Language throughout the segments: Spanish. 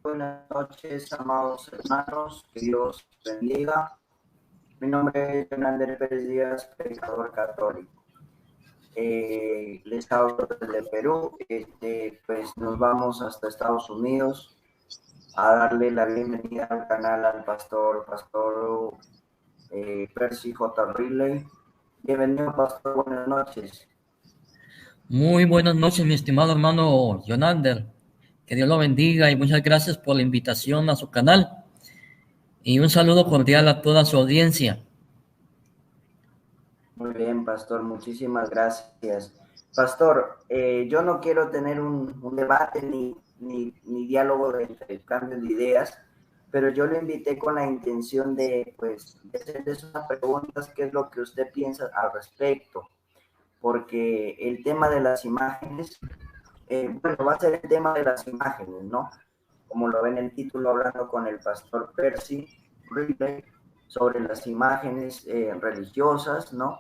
buenas noches, amados hermanos, que Dios bendiga. Mi nombre es Jonander Pérez Díaz, predicador católico. Les hablo desde Perú, pues nos vamos hasta Estados Unidos a darle la bienvenida al canal al pastor Percy J. Riley. Bienvenido, pastor, buenas noches. Muy buenas noches, mi estimado hermano Jonander. Que Dios lo bendiga y muchas gracias por la invitación a su canal. Y un saludo cordial a toda su audiencia. Muy bien, pastor, muchísimas gracias. Pastor, yo no quiero tener un debate ni diálogo de intercambio de ideas, pero yo lo invité con la intención de hacerles unas preguntas, qué es lo que usted piensa al respecto, porque el tema de las imágenes, va a ser el tema de las imágenes, ¿no? Como lo ven en el título, hablando con el pastor Percy Ridley sobre las imágenes religiosas, ¿no?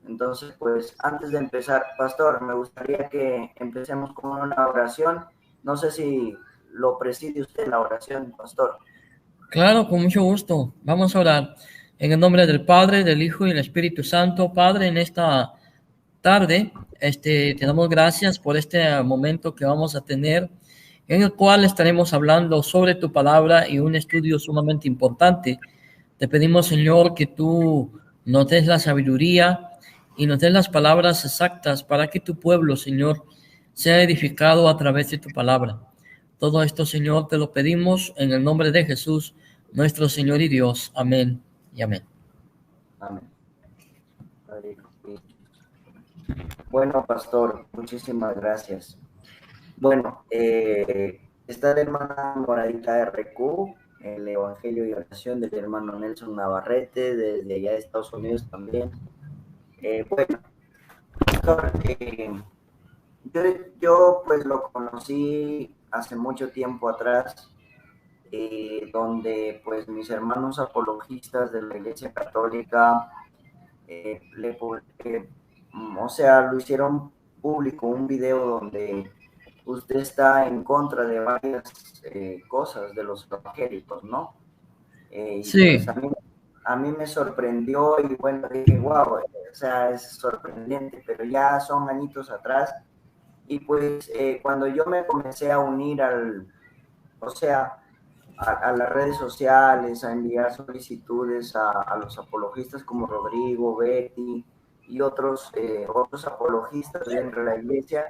Entonces, pues antes de empezar, pastor, me gustaría que empecemos con una oración. No sé si lo preside usted la oración, pastor. Claro, con mucho gusto. Vamos a orar. En el nombre del Padre, del Hijo y del Espíritu Santo. Padre, en esta tarde, te damos gracias por este momento que vamos a tener, en el cual estaremos hablando sobre tu palabra y un estudio sumamente importante. Te pedimos, Señor, que tú nos des la sabiduría y nos des las palabras exactas para que tu pueblo, Señor, sea edificado a través de tu palabra. Todo esto, Señor, te lo pedimos en el nombre de Jesús, nuestro Señor y Dios. Amén y amén. Amén. Bueno, pastor, muchísimas gracias. Bueno, está la hermana Moradita RQ, el Evangelio y Oración del hermano Nelson Navarrete, desde allá de Estados Unidos también. Bueno, pastor, yo pues lo conocí hace mucho tiempo atrás, donde pues mis hermanos apologistas de la Iglesia Católica lo hicieron público, un video donde usted está en contra de varias cosas de los evangélicos, ¿no? Y pues Sí, a mí me sorprendió y bueno, dije, wow, o sea, es sorprendente, pero ya son añitos atrás. Y pues cuando yo me comencé a unir o sea, a las redes sociales, a enviar solicitudes a los apologistas como Rodrigo, Betty y otros apologistas dentro de la iglesia,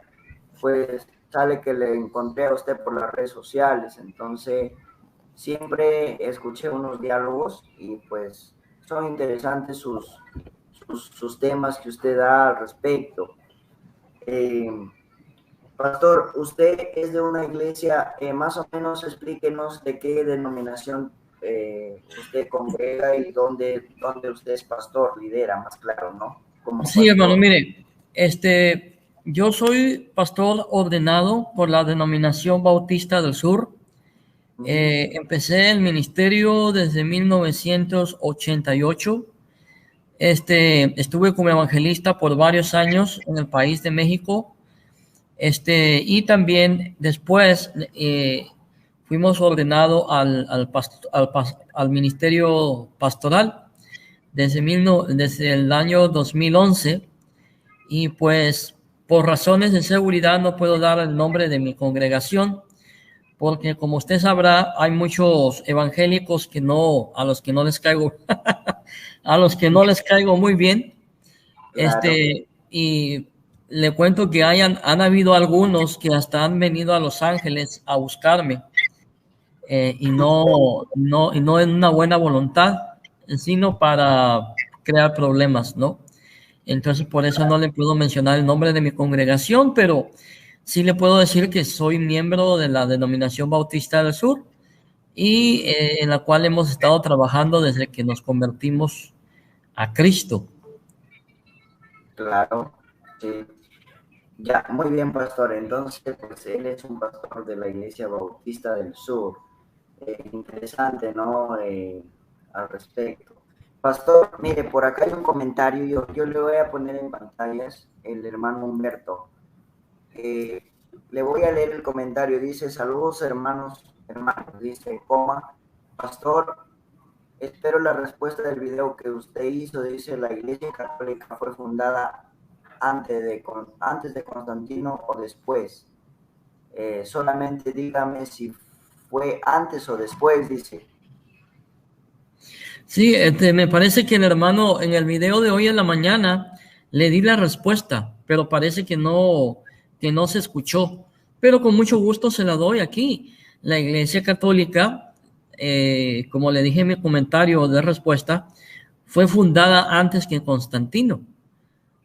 pues sale que le encontré a usted por las redes sociales. Entonces, siempre escuché unos diálogos y pues son interesantes sus temas que usted da al respecto. Eh, Pastor, usted es de una iglesia, más o menos explíquenos de qué denominación usted congrega y dónde usted es pastor, lidera, más claro, ¿no? Como sí, hermano, pastor. mire, yo soy pastor ordenado por la denominación Bautista del Sur. Uh-huh. Empecé el ministerio desde 1988. Estuve como evangelista por varios años en el país de México. Y también después fuimos ordenados al ministerio pastoral desde el año 2011. Y pues por razones de seguridad no puedo dar el nombre de mi congregación, porque como usted sabrá, hay muchos evangélicos a los que no les caigo, a los que no les caigo muy bien. Claro, Y le cuento que han habido algunos que hasta han venido a Los Ángeles a buscarme, y no en una buena voluntad, sino para crear problemas, ¿no? Entonces, por eso no le puedo mencionar el nombre de mi congregación, pero sí le puedo decir que soy miembro de la denominación Bautista del Sur y en la cual hemos estado trabajando desde que nos convertimos a Cristo. claro, sí. Ya, muy bien, pastor. Entonces, pues él es un pastor de la Iglesia Bautista del Sur. Interesante, ¿no? Al respecto. Pastor, mire, por acá hay un comentario, yo le voy a poner en pantallas el hermano Humberto. Le voy a leer el comentario, dice, saludos hermanos hermanos, dice, coma, pastor, espero la respuesta del video que usted hizo. Dice, la Iglesia Católica fue fundada antes de Constantino o después. Solamente dígame si fue antes o después, dice. Sí, me parece que el hermano en el video de hoy en la mañana le di la respuesta, pero parece que no se escuchó. Pero con mucho gusto se la doy aquí. La Iglesia Católica, como le dije en mi comentario de respuesta, fue fundada antes que Constantino.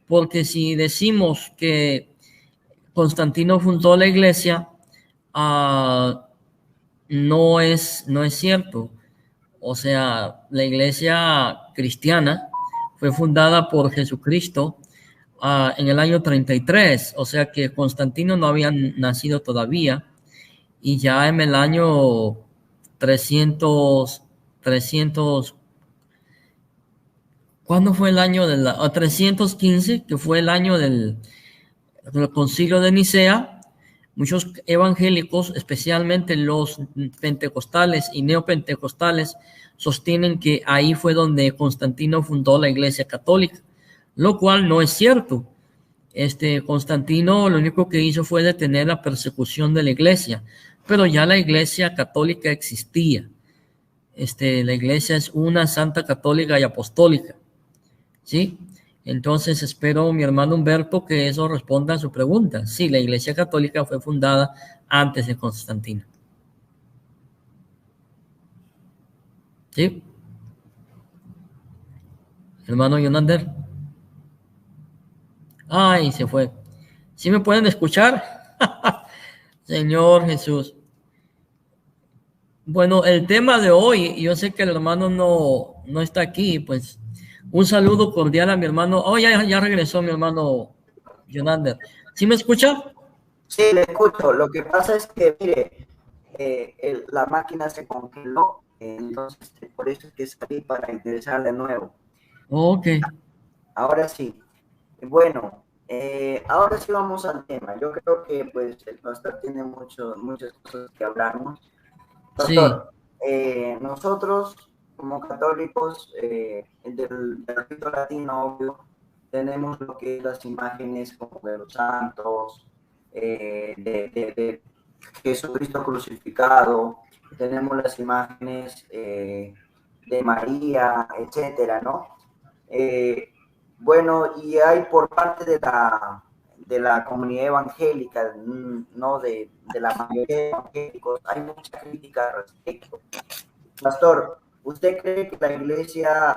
Porque si decimos que Constantino fundó la Iglesia, no es cierto. O sea, la iglesia cristiana fue fundada por Jesucristo en el año 33, o sea que Constantino no había nacido todavía, y ya en el año 300, ¿cuándo fue el año 315, que fue el año del concilio de Nicea? Muchos evangélicos, especialmente los pentecostales y neopentecostales, sostienen que ahí fue donde Constantino fundó la Iglesia Católica, lo cual no es cierto. Constantino lo único que hizo fue detener la persecución de la Iglesia, pero ya la Iglesia Católica existía. La Iglesia es una santa católica y apostólica, ¿sí? Entonces espero, mi hermano Humberto, que eso responda a su pregunta. Sí, la Iglesia Católica fue fundada antes de Constantino. ¿Sí? Hermano Yonander. Ay, se fue. ¿Sí me pueden escuchar? Señor Jesús. Bueno, el tema de hoy, yo sé que el hermano no está aquí, pues un saludo cordial a mi hermano. Oh, ya regresó mi hermano Yonander. ¿Sí me escucha? Sí, le escucho. Lo que pasa es que, mire, la máquina se congeló, entonces por eso es que salí para ingresar de nuevo. Ok. Ahora sí. Bueno, ahora sí vamos al tema. Yo creo que pues el pastor tiene muchas cosas que hablarnos. Sí. Pastor, nosotros como católicos del rito latino, obvio, tenemos lo que es las imágenes como de los santos, de Jesucristo crucificado, tenemos las imágenes de María, etcétera, ¿no? Bueno, y hay por parte de la comunidad evangélica, no de la mayoría de evangélicos, hay mucha crítica al respecto. Pastor, ¿usted cree que la iglesia,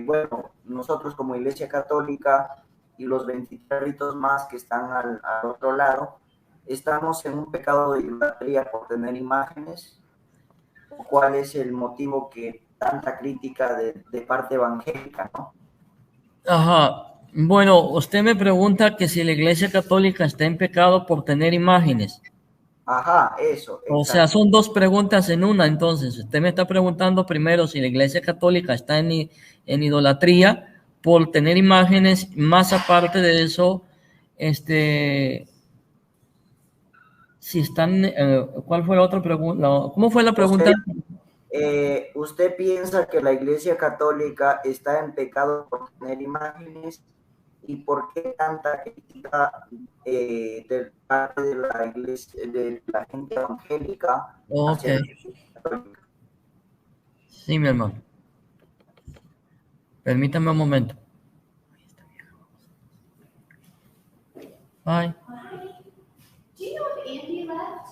bueno, nosotros como iglesia católica y los 23 ritos más que están al otro lado, estamos en un pecado de idolatría por tener imágenes? ¿Cuál es el motivo que tanta crítica de parte evangélica, no? Ajá. Bueno, usted me pregunta que si la Iglesia Católica está en pecado por tener imágenes. Ajá, eso, O sea, exacto. son dos preguntas en una. Entonces, usted me está preguntando primero si la Iglesia Católica está en idolatría por tener imágenes. Más aparte de eso, si están, ¿cuál fue la otra pregunta? ¿Cómo fue la pregunta? ¿Usted piensa que la Iglesia Católica está en pecado por tener imágenes? ¿Y por qué tanta crítica de parte de la iglesia, de la gente evangélica Ok. hacia la Iglesia Católica? Sí, mi hermano. Permítame un momento. Bye. Do you know if Andy left?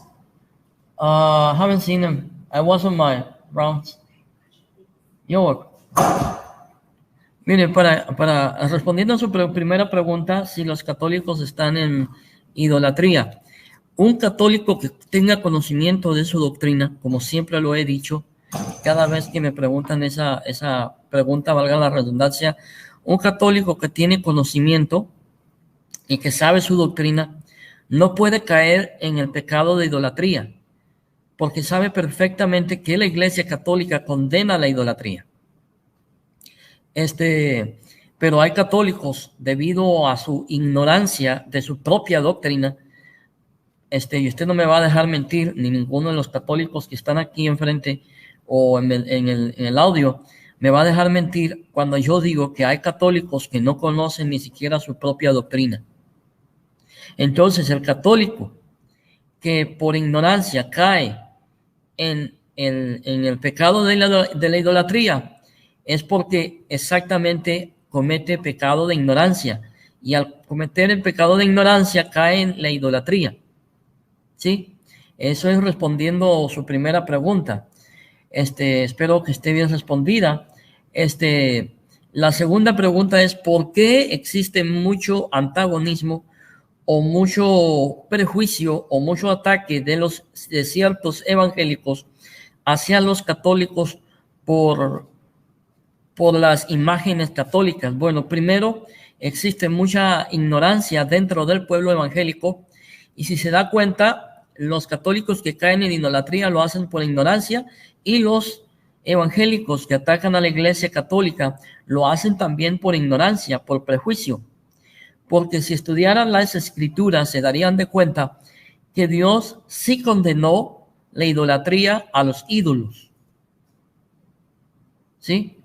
Haven't seen him. I was on my rounds. You're welcome. Mire, para respondiendo a su primera pregunta, si los católicos están en idolatría, un católico que tenga conocimiento de su doctrina, como siempre lo he dicho, cada vez que me preguntan esa pregunta, valga la redundancia, un católico que tiene conocimiento y que sabe su doctrina, no puede caer en el pecado de idolatría, porque sabe perfectamente que la Iglesia Católica condena la idolatría. Pero hay católicos, debido a su ignorancia de su propia doctrina, y usted no me va a dejar mentir, ni ninguno de los católicos que están aquí enfrente o en el audio, me va a dejar mentir cuando yo digo que hay católicos que no conocen ni siquiera su propia doctrina. Entonces, el católico que por ignorancia cae en el pecado de la idolatría es porque exactamente comete pecado de ignorancia, y al cometer el pecado de ignorancia cae en la idolatría. ¿Sí? Eso es respondiendo su primera pregunta. Espero que esté bien respondida. La segunda pregunta es: ¿por qué existe mucho antagonismo o mucho prejuicio o mucho ataque de ciertos evangélicos hacia los católicos por las imágenes católicas? Bueno, primero, existe mucha ignorancia dentro del pueblo evangélico, y si se da cuenta, los católicos que caen en idolatría lo hacen por ignorancia, y los evangélicos que atacan a la iglesia católica lo hacen también por ignorancia, por prejuicio. Porque si estudiaran las escrituras se darían de cuenta que Dios sí condenó la idolatría a los ídolos. ¿Sí?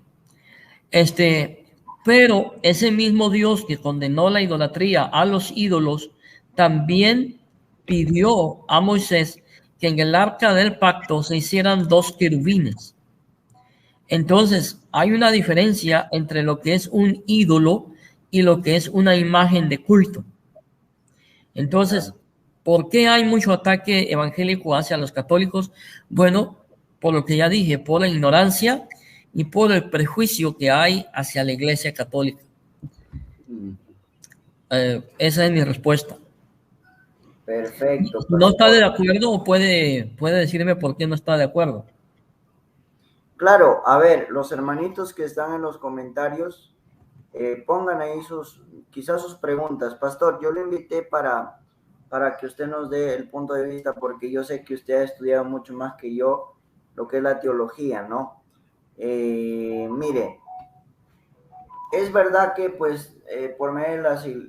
Pero ese mismo Dios que condenó la idolatría a los ídolos también pidió a Moisés que en el arca del pacto se hicieran 2 querubines. Entonces, hay una diferencia entre lo que es un ídolo y lo que es una imagen de culto. Entonces, ¿por qué hay mucho ataque evangélico hacia los católicos? Bueno, por lo que ya dije, por la ignorancia y por el prejuicio que hay hacia la iglesia católica. Esa es mi respuesta. Perfecto. ¿No está de acuerdo o puede decirme por qué no está de acuerdo? Claro, a ver, los hermanitos que están en los comentarios, pongan ahí quizás sus preguntas. Pastor, yo le invité para que usted nos dé el punto de vista, porque yo sé que usted ha estudiado mucho más que yo lo que es la teología, ¿no? Mire, es verdad que pues por medio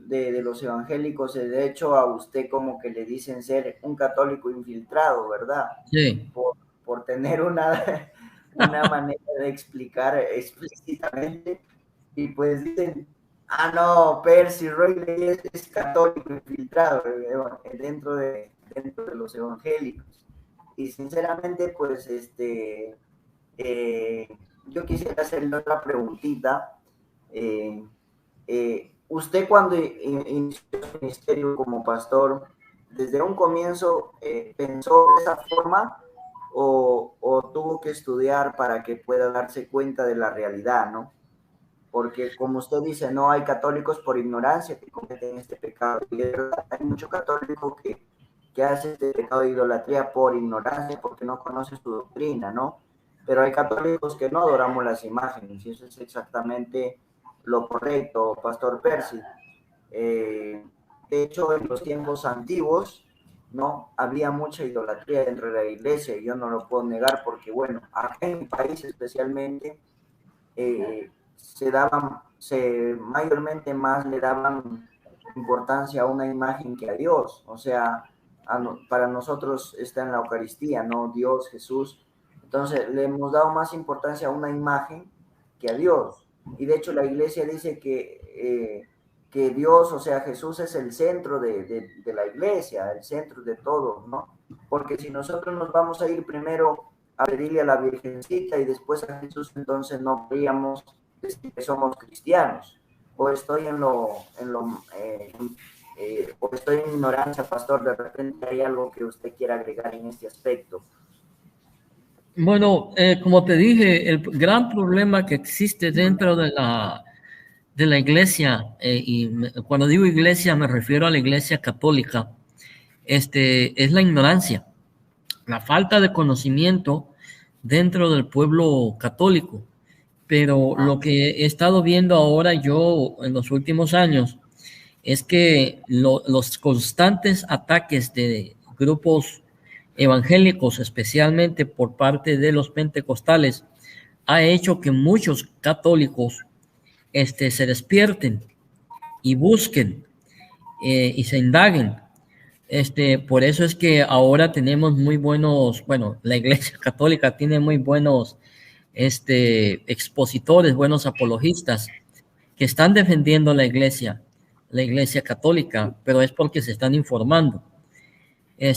de los evangélicos, de hecho a usted como que le dicen ser un católico infiltrado, ¿verdad? Sí. Por tener una manera de explicar explícitamente, y pues dicen, no, Percy Roy es católico infiltrado dentro de los evangélicos. Y sinceramente pues yo quisiera hacerle otra preguntita. Usted cuando inició su ministerio como pastor, desde un comienzo pensó de esa forma, o tuvo que estudiar para que pueda darse cuenta de la realidad, ¿no? Porque como usted dice, no hay católicos por ignorancia que cometen este pecado, y es verdad, hay mucho católico que hace este pecado de idolatría por ignorancia, porque no conoce su doctrina, ¿no? Pero hay católicos que no adoramos las imágenes, y eso es exactamente lo correcto, Pastor Percy. De hecho, en los tiempos antiguos, ¿no? Había mucha idolatría dentro de la iglesia, y yo no lo puedo negar, porque bueno, acá en mi país especialmente, mayormente más le daban importancia a una imagen que a Dios. O sea, para nosotros está en la Eucaristía, ¿no? Dios, Jesús. Entonces, le hemos dado más importancia a una imagen que a Dios. Y de hecho, la iglesia dice que Dios, o sea, Jesús es el centro de la iglesia, el centro de todo, ¿no? Porque si nosotros nos vamos a ir primero a pedirle a la Virgencita y después a Jesús, entonces no podríamos decir que somos cristianos. O estoy o estoy en ignorancia, pastor. De repente hay algo que usted quiera agregar en este aspecto. Bueno, como te dije, el gran problema que existe dentro de la iglesia, cuando digo iglesia me refiero a la iglesia católica, es la ignorancia, la falta de conocimiento dentro del pueblo católico. Pero lo que he estado viendo ahora yo en los últimos años es que los constantes ataques de grupos evangélicos, especialmente por parte de los pentecostales, ha hecho que muchos católicos se despierten y busquen y se indaguen Por eso es que ahora tenemos muy buenos, bueno, la Iglesia Católica tiene muy buenos expositores, buenos apologistas que están defendiendo la Iglesia Católica, pero es porque se están informando.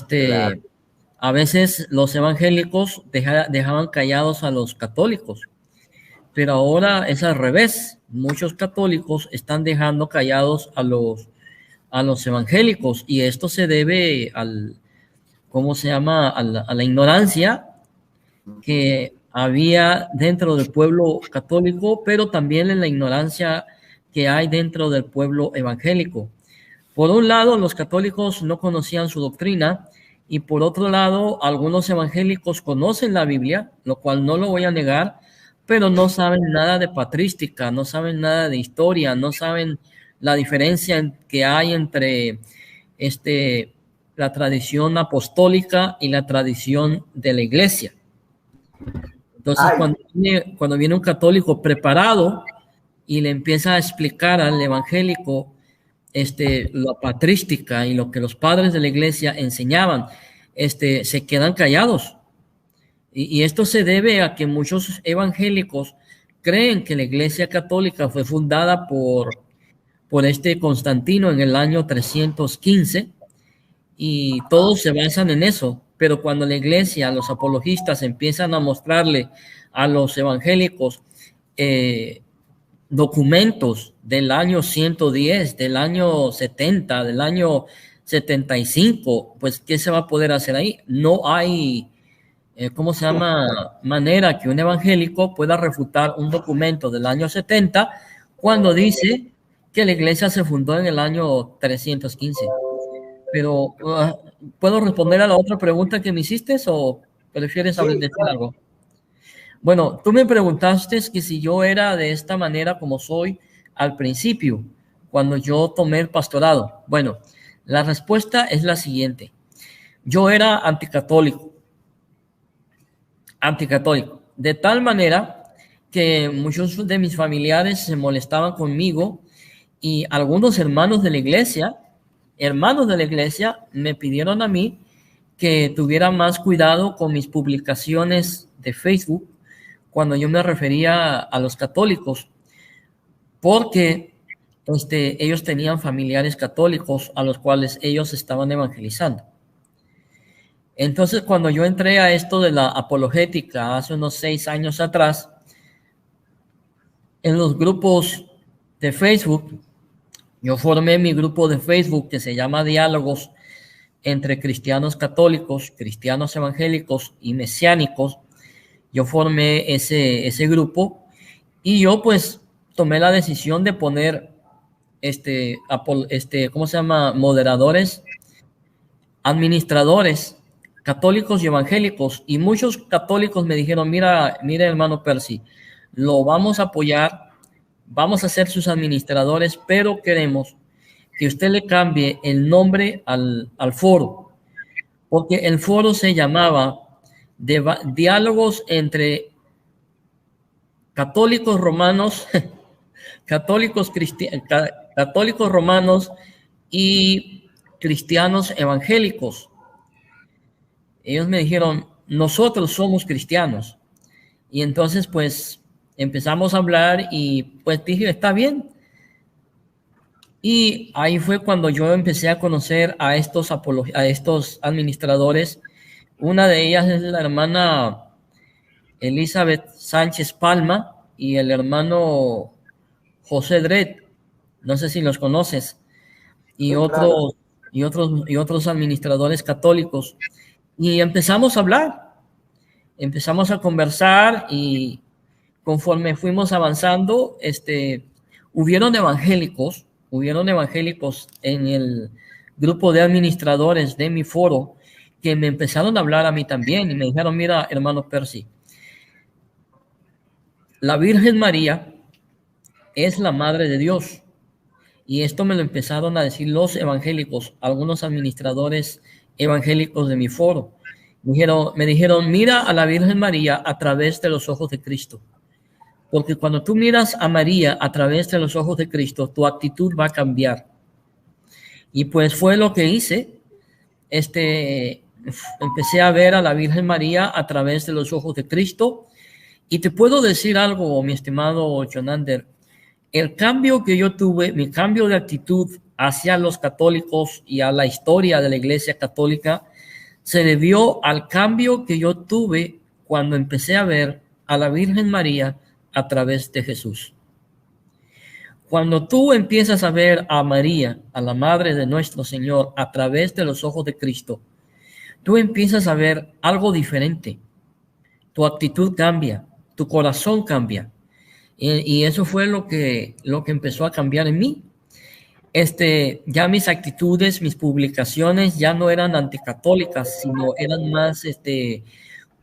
Claro. A veces los evangélicos dejaban callados a los católicos, pero ahora es al revés. Muchos católicos están dejando callados a los evangélicos, y esto se debe ¿cómo se llama? A la ignorancia que había dentro del pueblo católico, pero también en la ignorancia que hay dentro del pueblo evangélico. Por un lado, los católicos no conocían su doctrina, y por otro lado, algunos evangélicos conocen la Biblia, lo cual no lo voy a negar, pero no saben nada de patrística, no saben nada de historia, no saben la diferencia que hay entre la tradición apostólica y la tradición de la iglesia. Entonces, cuando viene un católico preparado y le empieza a explicar al evangélico la patrística y lo que los padres de la iglesia enseñaban, se quedan callados. Y esto se debe a que muchos evangélicos creen que la iglesia católica fue fundada por Constantino en el año 315, y todos se basan en eso. Pero cuando la iglesia, los apologistas empiezan a mostrarle a los evangélicos documentos del año 110, del año 70, del año 75, pues ¿qué se va a poder hacer ahí? No hay, ¿cómo se llama? Manera que un evangélico pueda refutar un documento del año 70 cuando dice que la iglesia se fundó en el año 315. Pero, ¿puedo responder a la otra pregunta que me hiciste o prefieres decir algo? Bueno, tú me preguntaste que si yo era de esta manera como soy al principio, cuando yo tomé el pastorado. Bueno, la respuesta es la siguiente. Yo era anticatólico, de tal manera que muchos de mis familiares se molestaban conmigo, y algunos hermanos de la iglesia me pidieron a mí que tuviera más cuidado con mis publicaciones de Facebook cuando yo me refería a los católicos, porque ellos tenían familiares católicos a los cuales ellos estaban evangelizando. Entonces, cuando yo entré a esto de la apologética hace unos 6 años atrás, en los grupos de Facebook, yo formé mi grupo de Facebook que se llama Diálogos entre Cristianos Católicos, Cristianos Evangélicos y Mesiánicos. Yo formé ese grupo, y yo pues tomé la decisión de poner ¿cómo se llama? Moderadores, administradores católicos y evangélicos, y muchos católicos me dijeron, mira hermano Percy, lo vamos a apoyar, vamos a ser sus administradores, pero queremos que usted le cambie el nombre al foro, porque el foro se llamaba Diálogos entre católicos romanos, católicos romanos y cristianos evangélicos. Ellos me dijeron, nosotros somos cristianos. Y entonces pues empezamos a hablar, y pues dije, está bien. Y ahí fue cuando yo empecé a conocer a estos administradores. Una de ellas es la hermana Elizabeth Sánchez Palma y el hermano José Dred. No sé si los conoces. Y otros administradores católicos. Y empezamos a hablar. Empezamos a conversar, y conforme fuimos avanzando, hubieron evangélicos en el grupo de administradores de mi foro que me empezaron a hablar a mí también, y me dijeron, mira, hermano Percy, la Virgen María es la Madre de Dios. Y esto me lo empezaron a decir los evangélicos, algunos administradores evangélicos de mi foro. Me dijeron, mira a la Virgen María a través de los ojos de Cristo. Porque cuando tú miras a María a través de los ojos de Cristo, tu actitud va a cambiar. Y pues fue lo que hice. empecé a ver a la Virgen María a través de los ojos de Cristo. Y te puedo decir algo, mi estimado Jonander, el cambio que yo tuve, mi cambio de actitud hacia los católicos y a la historia de la Iglesia Católica, se debió al cambio que yo tuve cuando empecé a ver a la Virgen María a través de Jesús. Cuando tú empiezas a ver a María, a la Madre de nuestro Señor, a través de los ojos de Cristo, tú empiezas a ver algo diferente. Tu actitud cambia, tu corazón cambia. Y eso fue lo que empezó a cambiar en mí. Ya mis actitudes, mis publicaciones ya no eran anticatólicas, sino eran más,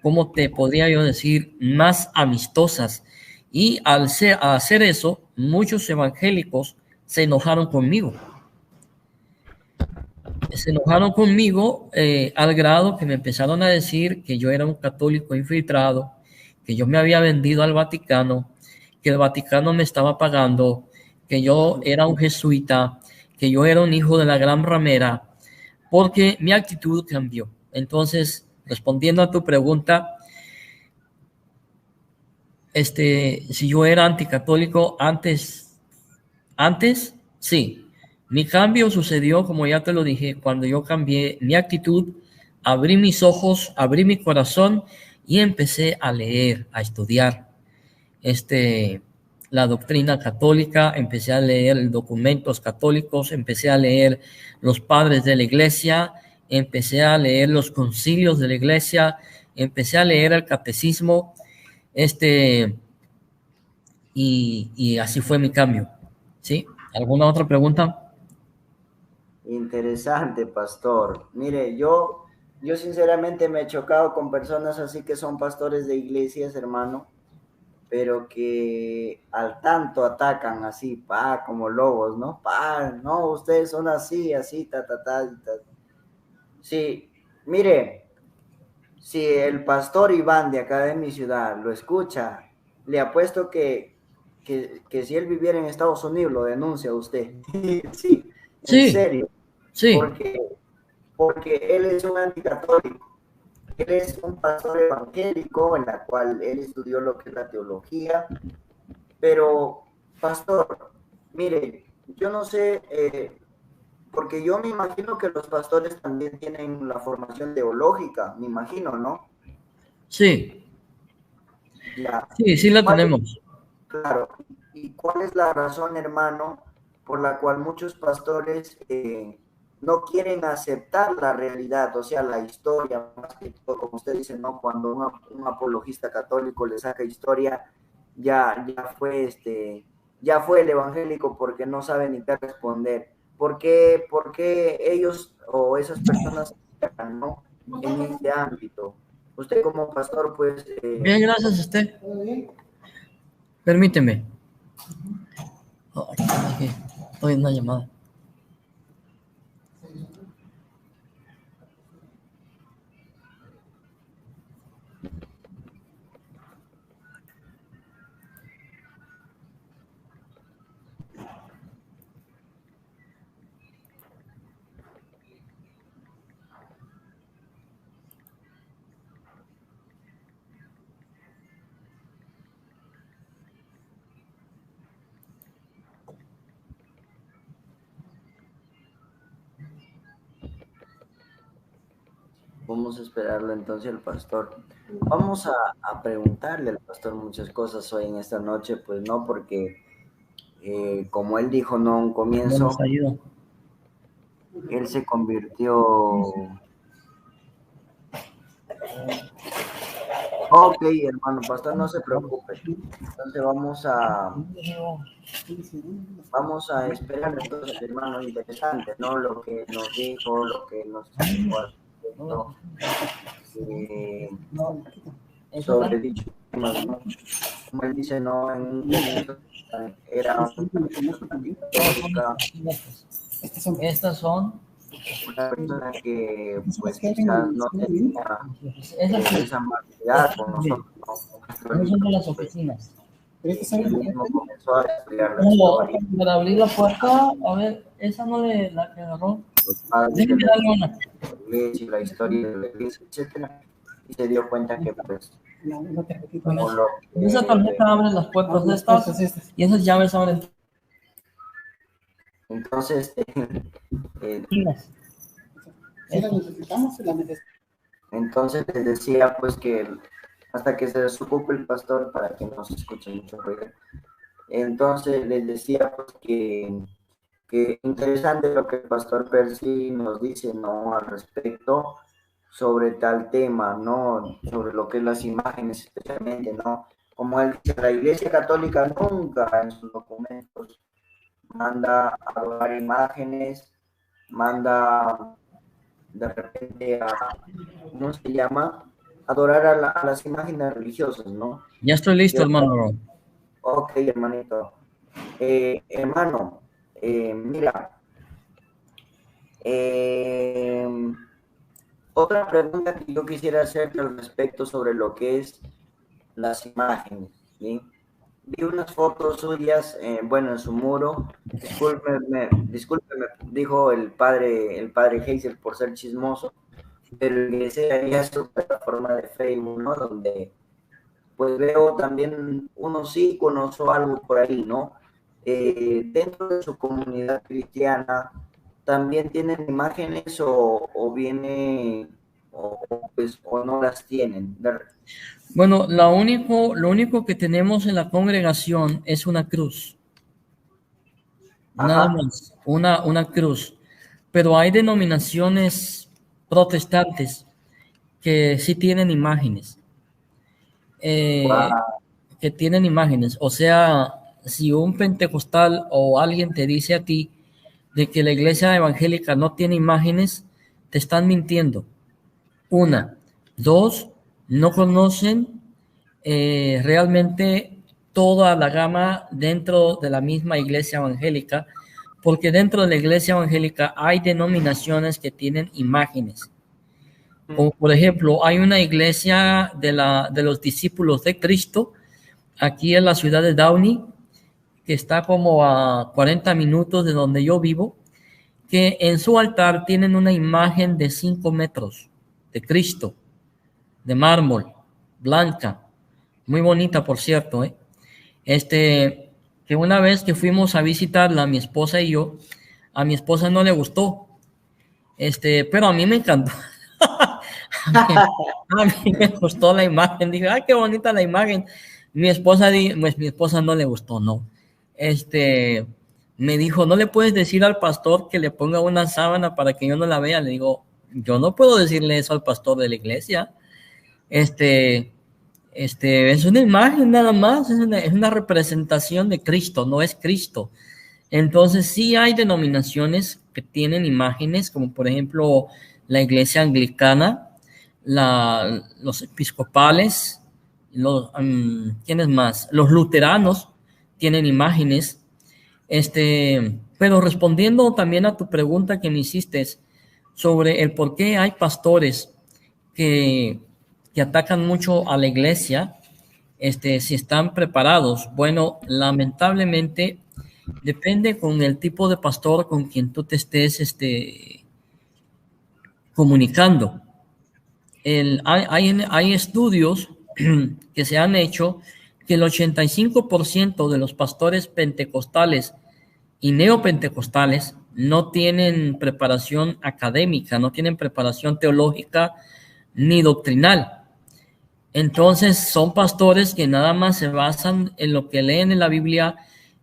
¿cómo te podría yo decir? Más amistosas. Y al hacer eso, muchos evangélicos se enojaron conmigo. Se enojaron conmigo al grado que me empezaron a decir que yo era un católico infiltrado, que yo me había vendido al Vaticano, que el Vaticano me estaba pagando, que yo era un jesuita, que yo era un hijo de la gran ramera, porque mi actitud cambió. Entonces, respondiendo a tu pregunta, si yo era anticatólico antes, sí. Mi cambio sucedió, como ya te lo dije, cuando yo cambié mi actitud, abrí mis ojos, abrí mi corazón y empecé a leer, a estudiar la doctrina católica, empecé a leer documentos católicos, empecé a leer los padres de la iglesia, empecé a leer los concilios de la iglesia, empecé a leer el catecismo, y así fue mi cambio. ¿Sí? ¿Alguna otra pregunta? Interesante, pastor. Mire, yo sinceramente me he chocado con personas así que son pastores de iglesias, hermano, pero que al tanto atacan así, como lobos, ¿no? No, ustedes son así, ta. Sí, mire, si el pastor Iván de acá de mi ciudad lo escucha, le apuesto que si él viviera en Estados Unidos lo denuncia a usted. Sí, en serio. Sí. Porque él es un anticatólico. Él es un pastor evangélico en la cual él estudió lo que es la teología. Pero, pastor, mire, yo no sé, porque yo me imagino que los pastores también tienen la formación teológica, me imagino, ¿no? Sí. Ya. Sí la tenemos. Claro. ¿Y cuál es la razón, hermano, por la cual muchos pastores no quieren aceptar la realidad, o sea, la historia, más que todo, como usted dice, ¿no? Cuando un apologista católico le saca historia, ya fue el evangélico porque no sabe ni qué responder. ¿Por qué ellos o esas personas no en este ámbito? Usted como pastor, pues... Bien, gracias a usted. Permíteme. Estoy en una llamada. Vamos a esperarlo entonces al pastor. Vamos a preguntarle al pastor muchas cosas hoy en esta noche, pues no, porque como él dijo, no, un comienzo, él se convirtió... Ok, hermano pastor, no se preocupe. Entonces vamos a esperar entonces, hermano, interesante, ¿no? Lo que nos dijo, lo que nos dijo. Sobre dicho tema, ¿no? Como él dice, no, en un momento era Estas son una persona que pues quizás no tenía esa amabilidad con nosotros, ¿no? Esas son de las oficinas. Y él mismo comenzó a estudiar la historia. Para abrir la puerta, a ver, esa no le la que agarró. los padres de Déjeme darle una. la iglesia, la historia de la iglesia, etcétera, y se dio cuenta que pues como lo que, Esa tarjeta abre las puertas de estas y esas llaves abren. entonces Si la necesitamos, si la necesitamos. entonces les decía pues que hasta que se desocupe el pastor para que no se escuche mucho ruido. Entonces les decía pues que interesante lo que el pastor Percy nos dice, ¿no? Al respecto sobre tal tema, ¿no? Sobre lo que es las imágenes especialmente, ¿no? Como él dice, la Iglesia Católica nunca en sus documentos manda a adorar imágenes, manda de repente a, ¿cómo se llama? Adorar a las imágenes religiosas, ¿no? Ya estoy listo, hermano. Ok, hermanito. Hermano, mira, otra pregunta que yo quisiera hacerte al respecto sobre lo que es las imágenes, ¿sí? Vi unas fotos suyas, bueno, en su muro. Discúlpeme, dijo el padre Hazel por ser chismoso, pero ingresé ahí a su plataforma de Facebook, ¿no? Donde pues veo también unos íconos o algo por ahí, ¿no? Dentro de su comunidad cristiana, ¿también tienen imágenes o viene, pues, o no las tienen? Bueno, lo único que tenemos en la congregación es una cruz. Nada Ajá. más, una cruz. Pero hay denominaciones protestantes que sí tienen imágenes. Wow. Que tienen imágenes. O sea, si un pentecostal o alguien te dice a ti de que la iglesia evangélica no tiene imágenes, te están mintiendo. Una. Dos, no conocen realmente toda la gama dentro de la misma iglesia evangélica, porque dentro de la iglesia evangélica hay denominaciones que tienen imágenes. Como por ejemplo, hay una iglesia de los discípulos de Cristo aquí en la ciudad de Downey, que está como a 40 minutos de donde yo vivo, que en su altar tienen una imagen de 5 metros de Cristo, de mármol, blanca, muy bonita, por cierto, que una vez que fuimos a visitarla, mi esposa y yo, a mi esposa no le gustó, pero a mí me encantó. a mí me gustó la imagen, dije, ay, qué bonita la imagen. Mi esposa no le gustó, no. Me dijo, ¿no le puedes decir al pastor que le ponga una sábana para que yo no la vea? Le digo, yo no puedo decirle eso al pastor de la iglesia. Es una imagen nada más, es una representación de Cristo, no es Cristo. Entonces sí hay denominaciones que tienen imágenes, como por ejemplo la iglesia anglicana, los episcopales, ¿quiénes más? Los luteranos tienen imágenes. Pero respondiendo también a tu pregunta que me hiciste sobre el por qué hay pastores que atacan mucho a la iglesia, si están preparados. Bueno, lamentablemente depende con el tipo de pastor con quien tú te estés comunicando. Hay estudios que se han hecho que el 85% de los pastores pentecostales y neopentecostales no tienen preparación académica, no tienen preparación teológica ni doctrinal. Entonces son pastores que nada más se basan en lo que leen en la Biblia,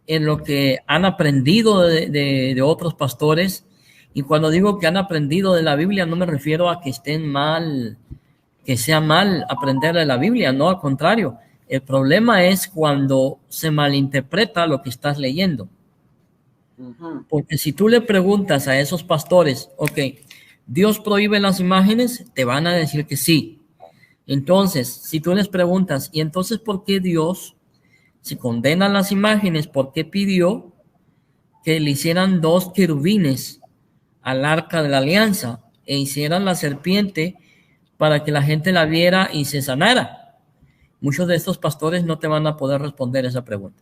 en lo que han aprendido de otros pastores. Y cuando digo que han aprendido de la Biblia, no me refiero a que estén mal, que sea mal aprender de la Biblia, no, al contrario. El problema es cuando se malinterpreta lo que estás leyendo. Porque si tú le preguntas a esos pastores, ok, ¿Dios prohíbe las imágenes? Te van a decir que sí. Entonces, si tú les preguntas, ¿y entonces por qué Dios, si condena las imágenes, por qué pidió que le hicieran 2 querubines al arca de la alianza e hicieran la serpiente para que la gente la viera y se sanara? Muchos de estos pastores no te van a poder responder esa pregunta.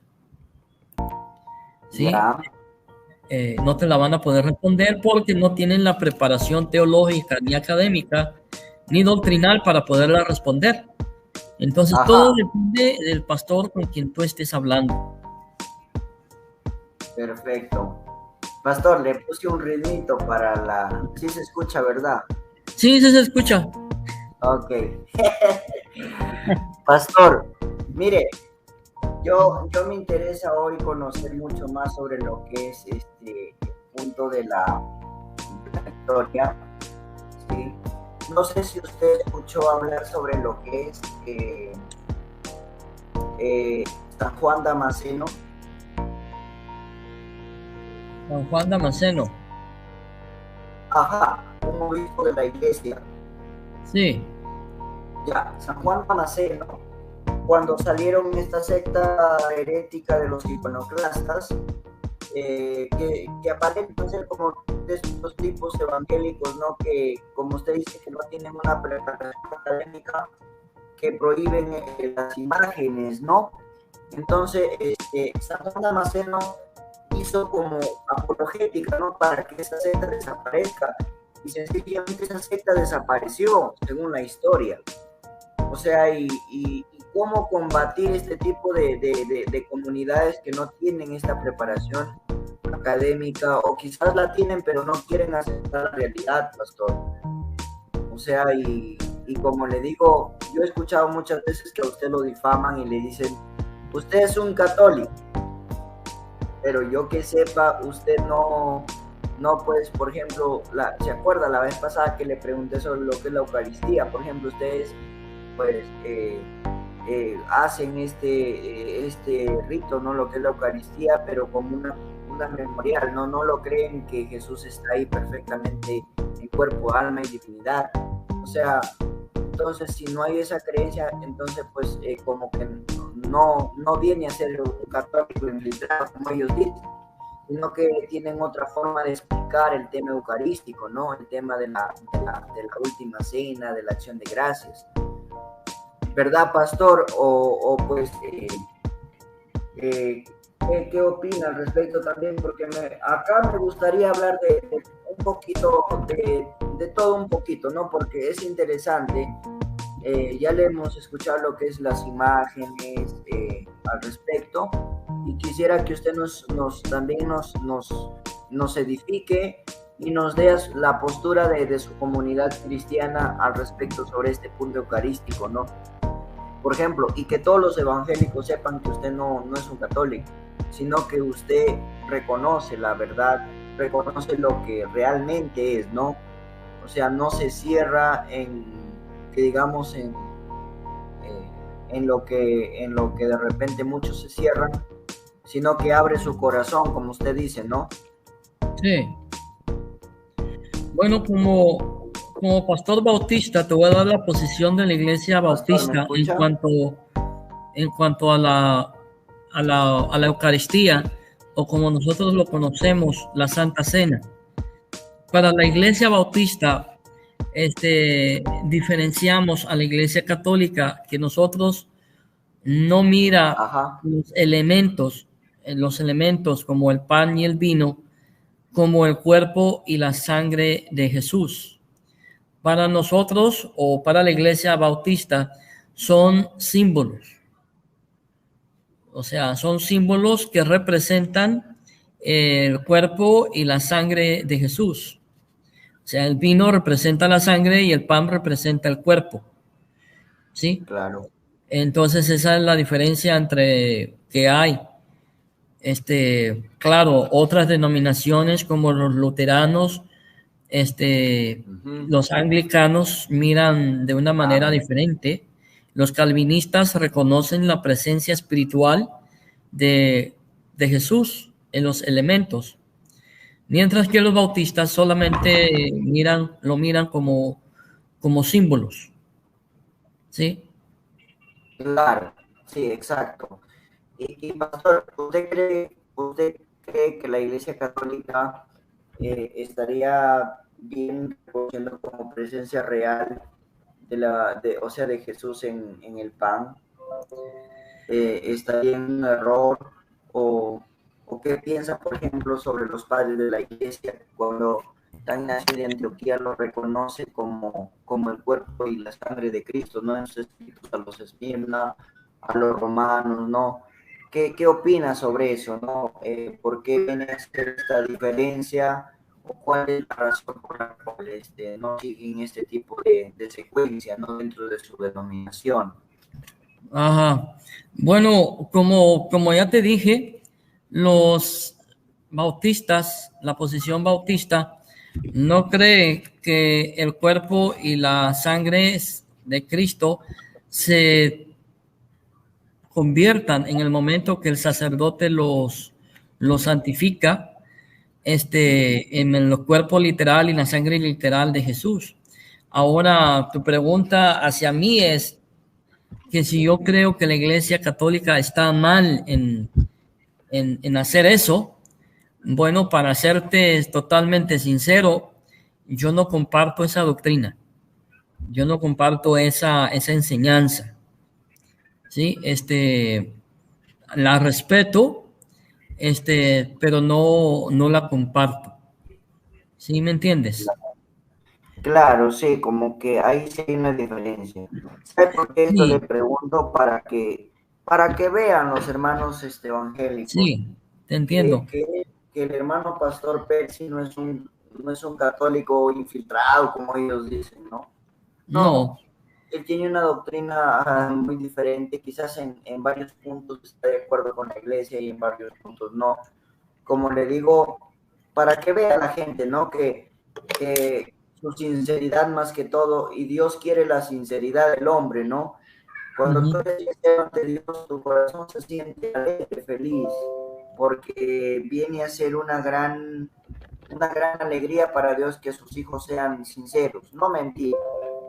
¿Sí? Ya. no te la van a poder responder porque no tienen la preparación teológica ni académica ni doctrinal para poderla responder. Entonces todo Ajá, depende del pastor con quien tú estés hablando. perfecto. Pastor, le puse un ritmito para la... Sí se escucha, ¿verdad? Sí, sí se escucha. Ok. Pastor, mire, yo me interesa hoy conocer mucho más sobre lo que es el punto de la historia, ¿sí? No sé si usted escuchó hablar sobre lo que es eh, San Juan Damasceno. San Juan Damasceno. Ajá, un obispo de la iglesia. Sí, Ya, San Juan Damasceno, cuando salieron esta secta herética de los iconoclastas, que aparentan ser como de estos tipos evangélicos, ¿no? Que, como usted dice, que no tienen una preparación académica, que prohíben las imágenes, ¿no? Entonces, San Juan Damasceno hizo como apologética, ¿no? Para que esa secta desaparezca. Y sencillamente esa secta desapareció, según la historia. O sea, y cómo combatir este tipo de comunidades que no tienen esta preparación académica o quizás la tienen pero no quieren aceptar la realidad, pastor. O sea, y como le digo, yo he escuchado muchas veces que a usted lo difaman y le dicen, usted es un católico, pero yo que sepa, usted no pues, por ejemplo, ¿se acuerda la vez pasada que le pregunté sobre lo que es la Eucaristía? Por ejemplo, ustedes pues hacen este rito, ¿no? Lo que es la Eucaristía, pero como una memorial, ¿no? No lo creen que Jesús está ahí perfectamente en cuerpo, alma y divinidad. O sea, entonces si no hay esa creencia, entonces pues como que no viene a ser un católico infiltrado como ellos dicen, sino que tienen otra forma de explicar el tema eucarístico, ¿no? El tema de la última cena, de la acción de gracias. ¿Verdad, pastor? O pues, ¿qué opina al respecto también? Porque acá me gustaría hablar de un poquito, de todo un poquito, ¿no? Porque es interesante. Ya le hemos escuchado lo que es las imágenes al respecto y quisiera que usted también nos edifique y nos dé la postura de su comunidad cristiana al respecto sobre este punto eucarístico, ¿no? Por ejemplo, y que todos los evangélicos sepan que usted no es un católico, sino que usted reconoce la verdad, reconoce lo que realmente es, ¿no? O sea, no se cierra que digamos, en lo que de repente muchos se cierran, sino que abre su corazón, como usted dice, ¿no? sí. Bueno, como pastor bautista, te voy a dar la posición de la iglesia Pastor, ¿me bautista escucha? en cuanto a la Eucaristía, o como nosotros lo conocemos, la Santa Cena. Para la iglesia bautista, diferenciamos a la iglesia católica que nosotros no mira Ajá, los elementos como el pan y el vino, como el cuerpo y la sangre de Jesús. Para nosotros o para la iglesia bautista son símbolos. O sea, son símbolos que representan el cuerpo y la sangre de Jesús. O sea, el vino representa la sangre y el pan representa el cuerpo. ¿Sí? claro. Entonces esa es la diferencia entre que hay. Claro, otras denominaciones como los luteranos, Uh-huh. los anglicanos miran de una manera Amén. diferente. Los calvinistas reconocen la presencia espiritual de, de Jesús en los elementos, mientras que los bautistas solamente lo miran como símbolos, ¿sí? Claro, sí, exacto. Y pastor, ¿usted cree que la Iglesia Católica estaría bien reconociendo como presencia real o sea, de Jesús en el pan? ¿Estaría en un error o ¿O qué piensa, por ejemplo, sobre los padres de la iglesia cuando San Ignacio de Antioquía lo reconoce como el cuerpo y la sangre de Cristo, ¿no? En sus escritos a los Esmirna, a los romanos, ¿no? ¿Qué opinas sobre eso, no? ¿Por qué viene a ser esta diferencia? ¿O cuál es la razón por la cual no siguen este tipo de secuencia, ¿no? Dentro de su denominación. Ajá. Bueno, como ya te dije, los bautistas, la posición bautista, no cree que el cuerpo y la sangre de Cristo se conviertan en el momento que el sacerdote los santifica, en el cuerpo literal y la sangre literal de Jesús. Ahora, tu pregunta hacia mí es que si yo creo que la Iglesia Católica está mal en hacer eso, bueno, para serte totalmente sincero, yo no comparto esa doctrina, yo no comparto esa enseñanza, ¿sí? La respeto, pero no la comparto, ¿sí me entiendes? Claro, sí, como que ahí sí hay una diferencia. ¿Sabe por qué esto le Sí, pregunto? Para que vean los hermanos evangélicos sí, te que, entiendo. que, que el hermano Pastor Percy no es un católico infiltrado, como ellos dicen, ¿no? No, No, él tiene una doctrina muy diferente, quizás en varios puntos está de acuerdo con la iglesia y en varios puntos no. Como le digo, para que vea la gente, ¿no? Que su sinceridad más que todo, y Dios quiere la sinceridad del hombre, ¿no? Cuando tú ujú, eres sincero ante Dios, tu corazón se siente alegre, feliz, porque viene a ser una gran alegría para Dios que sus hijos sean sinceros, no mentir,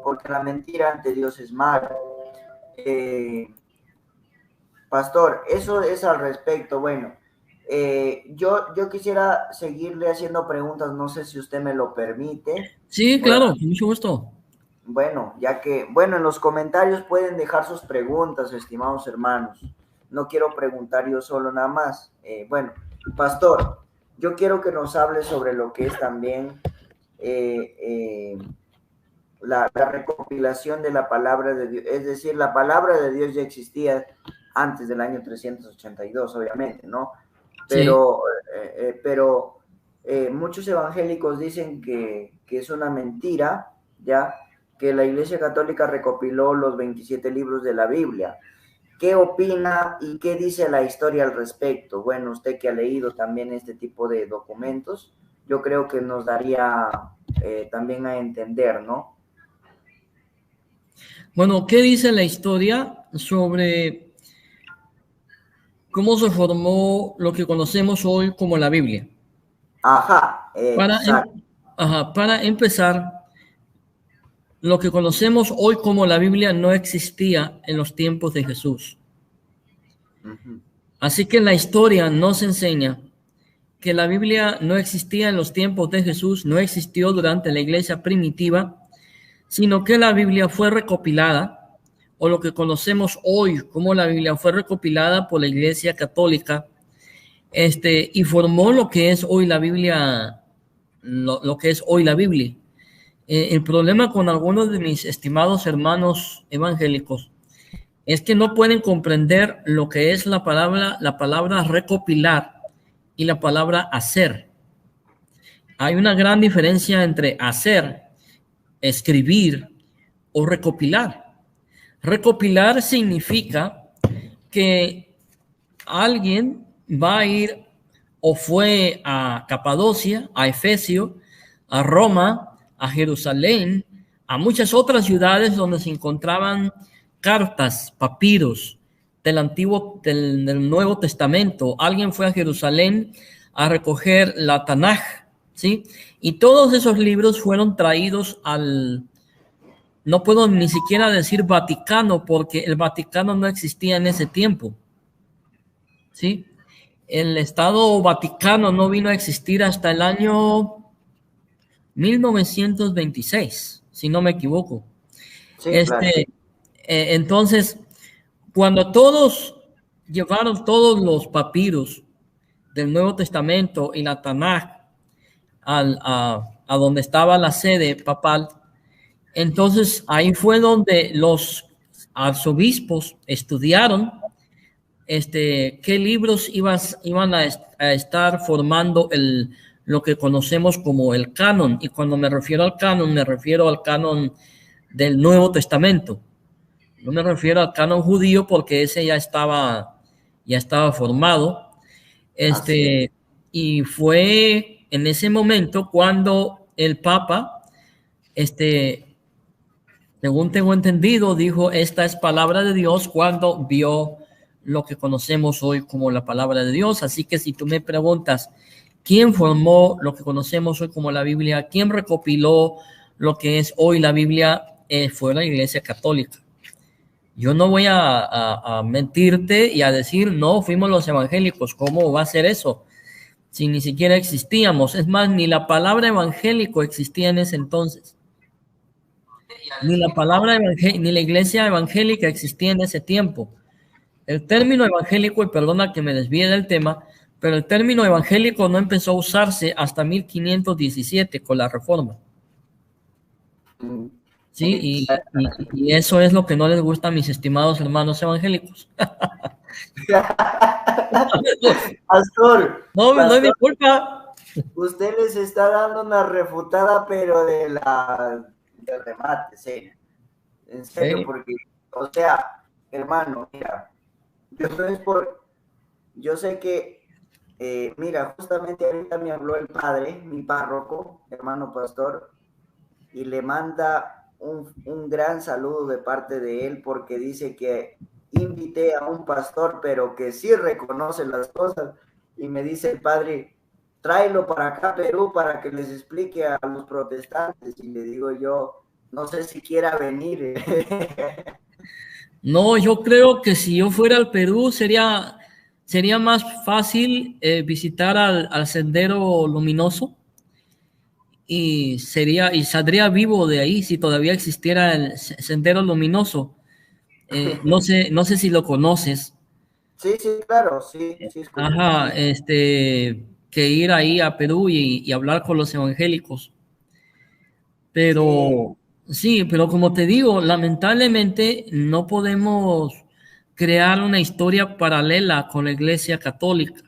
porque la mentira ante Dios es mala. Eh, Pastor, eso es al respecto. Bueno, yo quisiera seguirle haciendo preguntas, no sé si usted me lo permite. sí, Por claro, acá. con mucho gusto. Bueno, ya que, bueno, en los comentarios pueden dejar sus preguntas, estimados hermanos. No quiero preguntar yo solo nada más. Bueno, Pastor, yo quiero que nos hable sobre lo que es también eh, eh, la recopilación de la palabra de Dios. Es decir, la palabra de Dios ya existía antes del año 382, obviamente, ¿no? Sí. Pero, muchos evangélicos dicen que es una mentira, ¿ya? Que la Iglesia Católica recopiló los 27 libros de la Biblia. ¿Qué opina y qué dice la historia al respecto? Bueno, usted que ha leído también este tipo de documentos, yo creo que nos daría también a entender, ¿no? Bueno, ¿qué dice la historia sobre cómo se formó lo que conocemos hoy como la Biblia? Ajá, Para, exacto. para empezar, lo que conocemos hoy como la Biblia no existía en los tiempos de Jesús. Uh-huh. Así que la historia nos enseña que la Biblia no existía en los tiempos de Jesús, no existió durante la iglesia primitiva, sino que la Biblia fue recopilada, o lo que conocemos hoy como la Biblia fue recopilada por la Iglesia Católica, y formó lo que es hoy la Biblia, lo que es hoy la Biblia. El problema con algunos de mis estimados hermanos evangélicos es que no pueden comprender lo que es la palabra recopilar y la palabra hacer. Hay una gran diferencia entre hacer, escribir o recopilar. Recopilar significa que alguien va a ir o fue a Capadocia, a Efesio, a Roma, a Jerusalén, a muchas otras ciudades donde se encontraban cartas, papiros del Nuevo Testamento. Alguien fue a Jerusalén a recoger la Tanaj, ¿sí? Y todos esos libros fueron traídos no puedo ni siquiera decir Vaticano, porque el Vaticano no existía en ese tiempo, ¿sí? El Estado Vaticano no vino a existir hasta el año 1926, si no me equivoco. Sí, claro. Entonces, cuando todos llevaron todos los papiros del Nuevo Testamento y la Tanaj a donde estaba la sede papal. Entonces ahí fue donde los arzobispos estudiaron qué libros iban a estar formando lo que conocemos como el canon. Y cuando me refiero al canon, me refiero al canon del Nuevo Testamento. No me refiero al canon judío porque ese ya estaba formado. Y fue en ese momento cuando el Papa, según tengo entendido, dijo, esta es palabra de Dios, cuando vio lo que conocemos hoy como la palabra de Dios. Así que si tú me preguntas, ¿quién formó lo que conocemos hoy como la Biblia? ¿Quién recopiló lo que es hoy la Biblia? Fue la Iglesia Católica. Yo no voy a mentirte y a decir, no, fuimos los evangélicos. ¿Cómo va a ser eso? Si ni siquiera existíamos. Es más, ni la palabra evangélico existía en ese entonces. Ni la palabra ni la iglesia evangélica existía en ese tiempo. El término evangélico, y perdona que me desvíe del tema, pero el término evangélico no empezó a usarse hasta 1517 con la Reforma. Sí, y eso es lo que no les gusta a mis estimados hermanos evangélicos. Pastor, no es mi culpa. Usted les está dando una refutada, pero del remate, serio. En serio, porque, o sea, hermano, mira, yo sé que, mira, justamente ahorita me habló el padre, mi párroco, hermano pastor, y le manda un gran saludo de parte de él, porque dice que invité a un pastor, pero que sí reconoce las cosas, y me dice el padre, tráelo para acá, Perú, para que les explique a los protestantes, y le digo yo, no sé si quiera venir. No, yo creo que si yo fuera al Perú sería más fácil visitar al Sendero Luminoso y saldría vivo de ahí si todavía existiera el Sendero Luminoso. No sé si lo conoces. Sí, claro, sí. Ajá, que ir ahí a Perú y hablar con los evangélicos. Pero sí, pero como te digo, lamentablemente no podemos crear una historia paralela con la Iglesia Católica.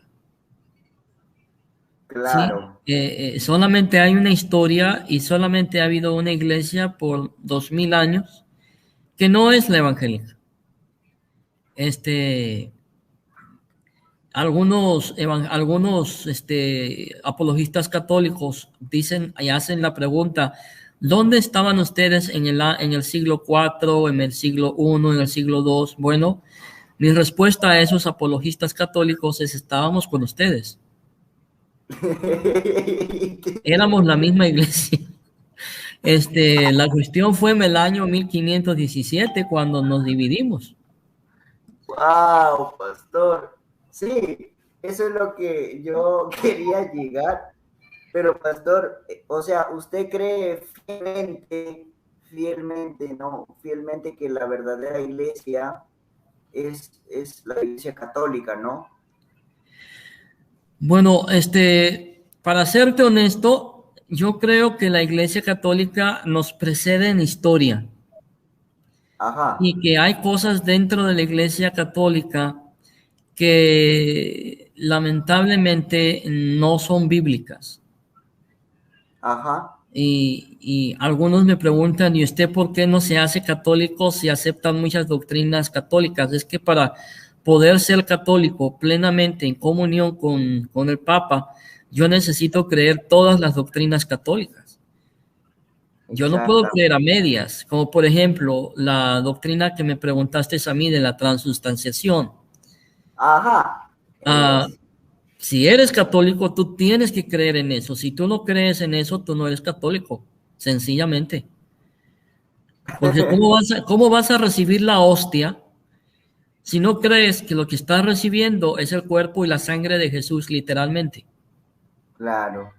Claro. Sí, solamente hay una historia y solamente ha habido una iglesia por 2000 años que no es la evangélica. Algunos apologistas católicos dicen y hacen la pregunta, ¿dónde estaban ustedes en el siglo IV, en el siglo I, en el siglo II? Bueno, mi respuesta a esos apologistas católicos es: estábamos con ustedes. Éramos la misma iglesia. La cuestión fue en el año 1517 cuando nos dividimos. Wow, pastor. Sí, eso es lo que yo quería llegar. Pero, pastor, o sea, ¿usted cree fielmente que la verdadera iglesia es la iglesia católica, ¿no? Bueno, para serte honesto, yo creo que la Iglesia Católica nos precede en historia. Ajá. Y que hay cosas dentro de la Iglesia Católica que lamentablemente no son bíblicas. Ajá. Y algunos me preguntan, ¿y usted por qué no se hace católico si aceptan muchas doctrinas católicas? Es que para poder ser católico plenamente en comunión con el Papa, yo necesito creer todas las doctrinas católicas. Yo no puedo creer a medias, como por ejemplo la doctrina que me preguntaste a mí de la transustanciación. Ajá. Si eres católico, tú tienes que creer en eso. Si tú no crees en eso, tú no eres católico, sencillamente. Porque ¿cómo vas a recibir la hostia si no crees que lo que estás recibiendo es el cuerpo y la sangre de Jesús, literalmente? Claro.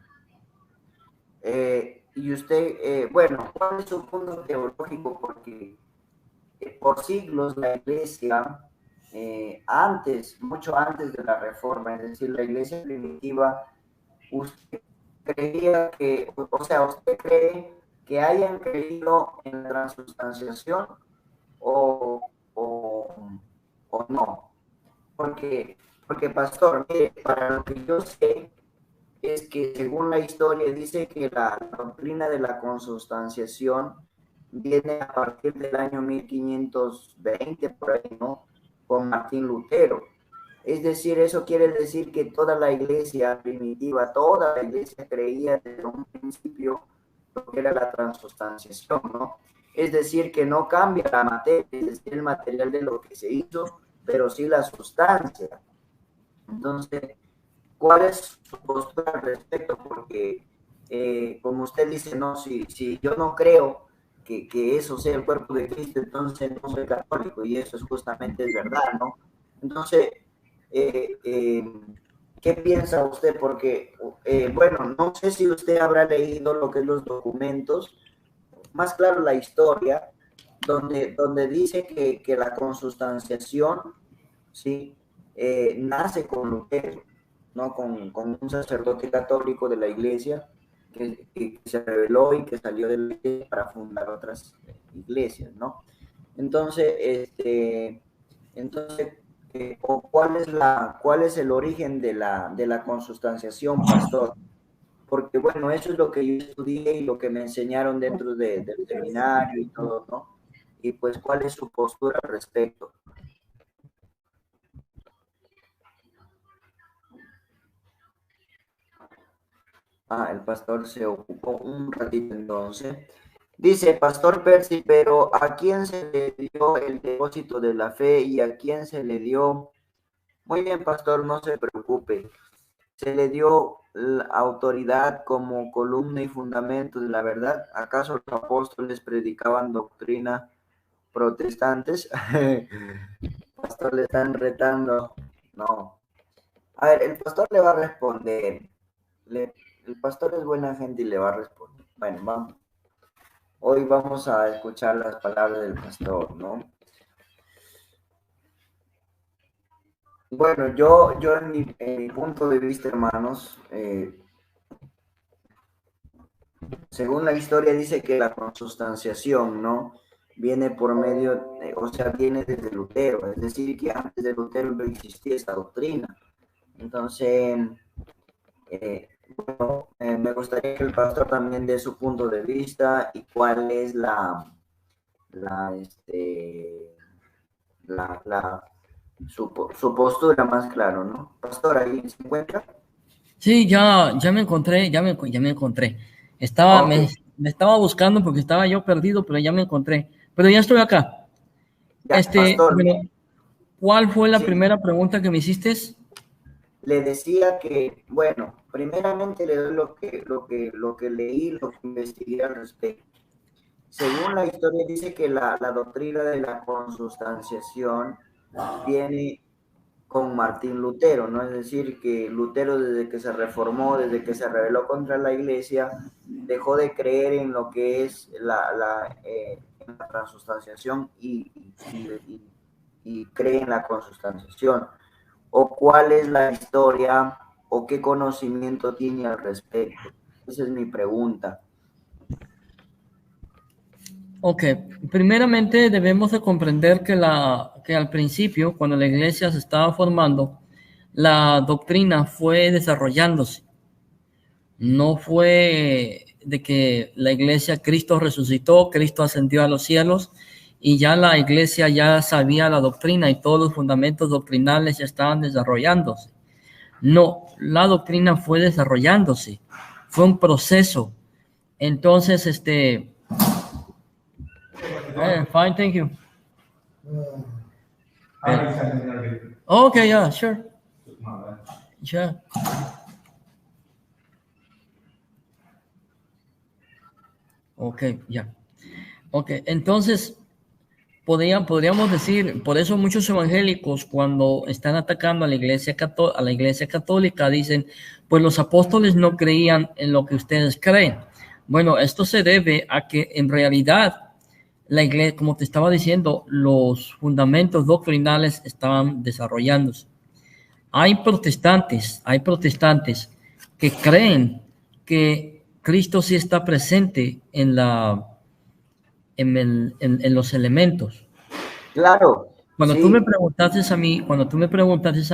Y usted, bueno, ¿cuál es su punto teológico? Porque por siglos la iglesia antes, mucho antes de la Reforma, es decir, la iglesia primitiva, usted creía que, o sea, usted cree que hayan creído en la transubstanciación o, o, o no. Porque, pastor, mire, para lo que yo sé, es que según la historia dice que la doctrina de la consubstanciación viene a partir del año 1520, por ahí, ¿no? Con Martín Lutero. Es decir, eso quiere decir que toda la iglesia primitiva, toda la iglesia creía desde un principio lo que era la transubstanciación, ¿no? Es decir, que no cambia la materia, es decir, el material de lo que se hizo, pero sí la sustancia. Entonces, ¿cuál es su postura al respecto? Porque, como usted dice, no, si yo no creo que eso sea el cuerpo de Cristo, entonces no soy católico, y eso es justamente es verdad, ¿no? Entonces, eh, eh, ¿qué piensa usted? Porque, bueno, no sé si usted habrá leído lo que es los documentos, más claro la historia, donde dice que la consubstanciación, ¿sí? Nace con Lutero, ¿no? Con un sacerdote católico de la iglesia que se rebeló y que salió de la iglesia para fundar otras iglesias, ¿no? Entonces, entonces ¿cuál es el origen de la consubstanciación, pastor? Porque, bueno, eso es lo que yo estudié y lo que me enseñaron dentro del seminario y todo, ¿no? Y pues, ¿cuál es su postura al respecto? Ah, el pastor se ocupó un ratito entonces. Dice, Pastor Percy, pero ¿a quién se le dio el depósito de la fe y a quién se le dio? Muy bien, pastor, no se preocupe. Se le dio la autoridad como columna y fundamento de la verdad. ¿Acaso los apóstoles predicaban doctrina protestantes? Pastor, le están retando. No. A ver, el pastor le va a responder. El pastor es buena gente y le va a responder. Bueno, vamos. Hoy vamos a escuchar las palabras del pastor, ¿no? Bueno, yo en mi punto de vista, hermanos, según la historia dice que la consubstanciación, ¿no? Viene por medio, o sea, viene desde Lutero, es decir, que antes de Lutero no existía esta doctrina. Entonces, bueno, me gustaría que el pastor también dé su punto de vista y cuál es su postura más claro, ¿no? Pastor, ¿ahí se encuentra? Sí, ya me encontré, ya me encontré. Ok, Me estaba buscando porque estaba yo perdido, pero ya me encontré. Pero ya estoy acá. ya, pastor, Bueno, ¿cuál fue la sí, primera pregunta que me hiciste? le decía que, bueno, primeramente le doy lo que leí, lo que investigué al respecto. Según la historia dice que la doctrina de la consubstanciación viene con Martín Lutero, ¿no? Es decir, que Lutero desde que se reformó, desde que se rebeló contra la iglesia, dejó de creer en lo que es en la transubstanciación y cree en la consubstanciación. ¿O cuál es la historia o qué conocimiento tiene al respecto? Esa es mi pregunta. Ok, primeramente debemos de comprender que al principio, cuando la iglesia se estaba formando, la doctrina fue desarrollándose. No fue de que la iglesia, Cristo resucitó, Cristo ascendió a los cielos y ya la iglesia ya sabía la doctrina y todos los fundamentos doctrinales ya estaban desarrollándose. No, la doctrina fue desarrollándose, fue un proceso. Entonces, fine, thank you. Okay, yeah, sure. Yeah. Ok, ya. Ok, entonces podríamos decir, por eso muchos evangélicos cuando están atacando a la iglesia católica dicen, pues los apóstoles no creían en lo que ustedes creen. Bueno, esto se debe a que en realidad la iglesia, como te estaba diciendo, los fundamentos doctrinales estaban desarrollándose. Hay protestantes que creen que Cristo sí está presente en los elementos. Claro, Cuando tú me sí, preguntaste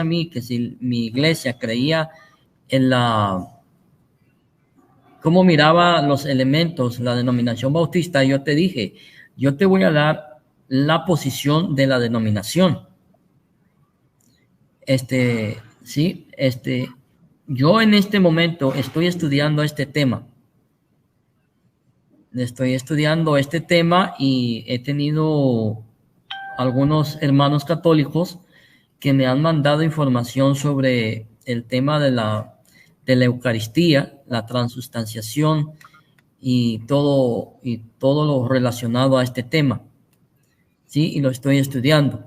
a mí que si mi iglesia creía en cómo miraba los elementos, la denominación bautista, yo te dije, yo te voy a dar la posición de la denominación. Sí, yo en este momento estoy estudiando este tema. Estoy estudiando este tema y he tenido algunos hermanos católicos que me han mandado información sobre el tema de la Eucaristía, la transustanciación y todo lo relacionado a este tema. Sí, y lo estoy estudiando.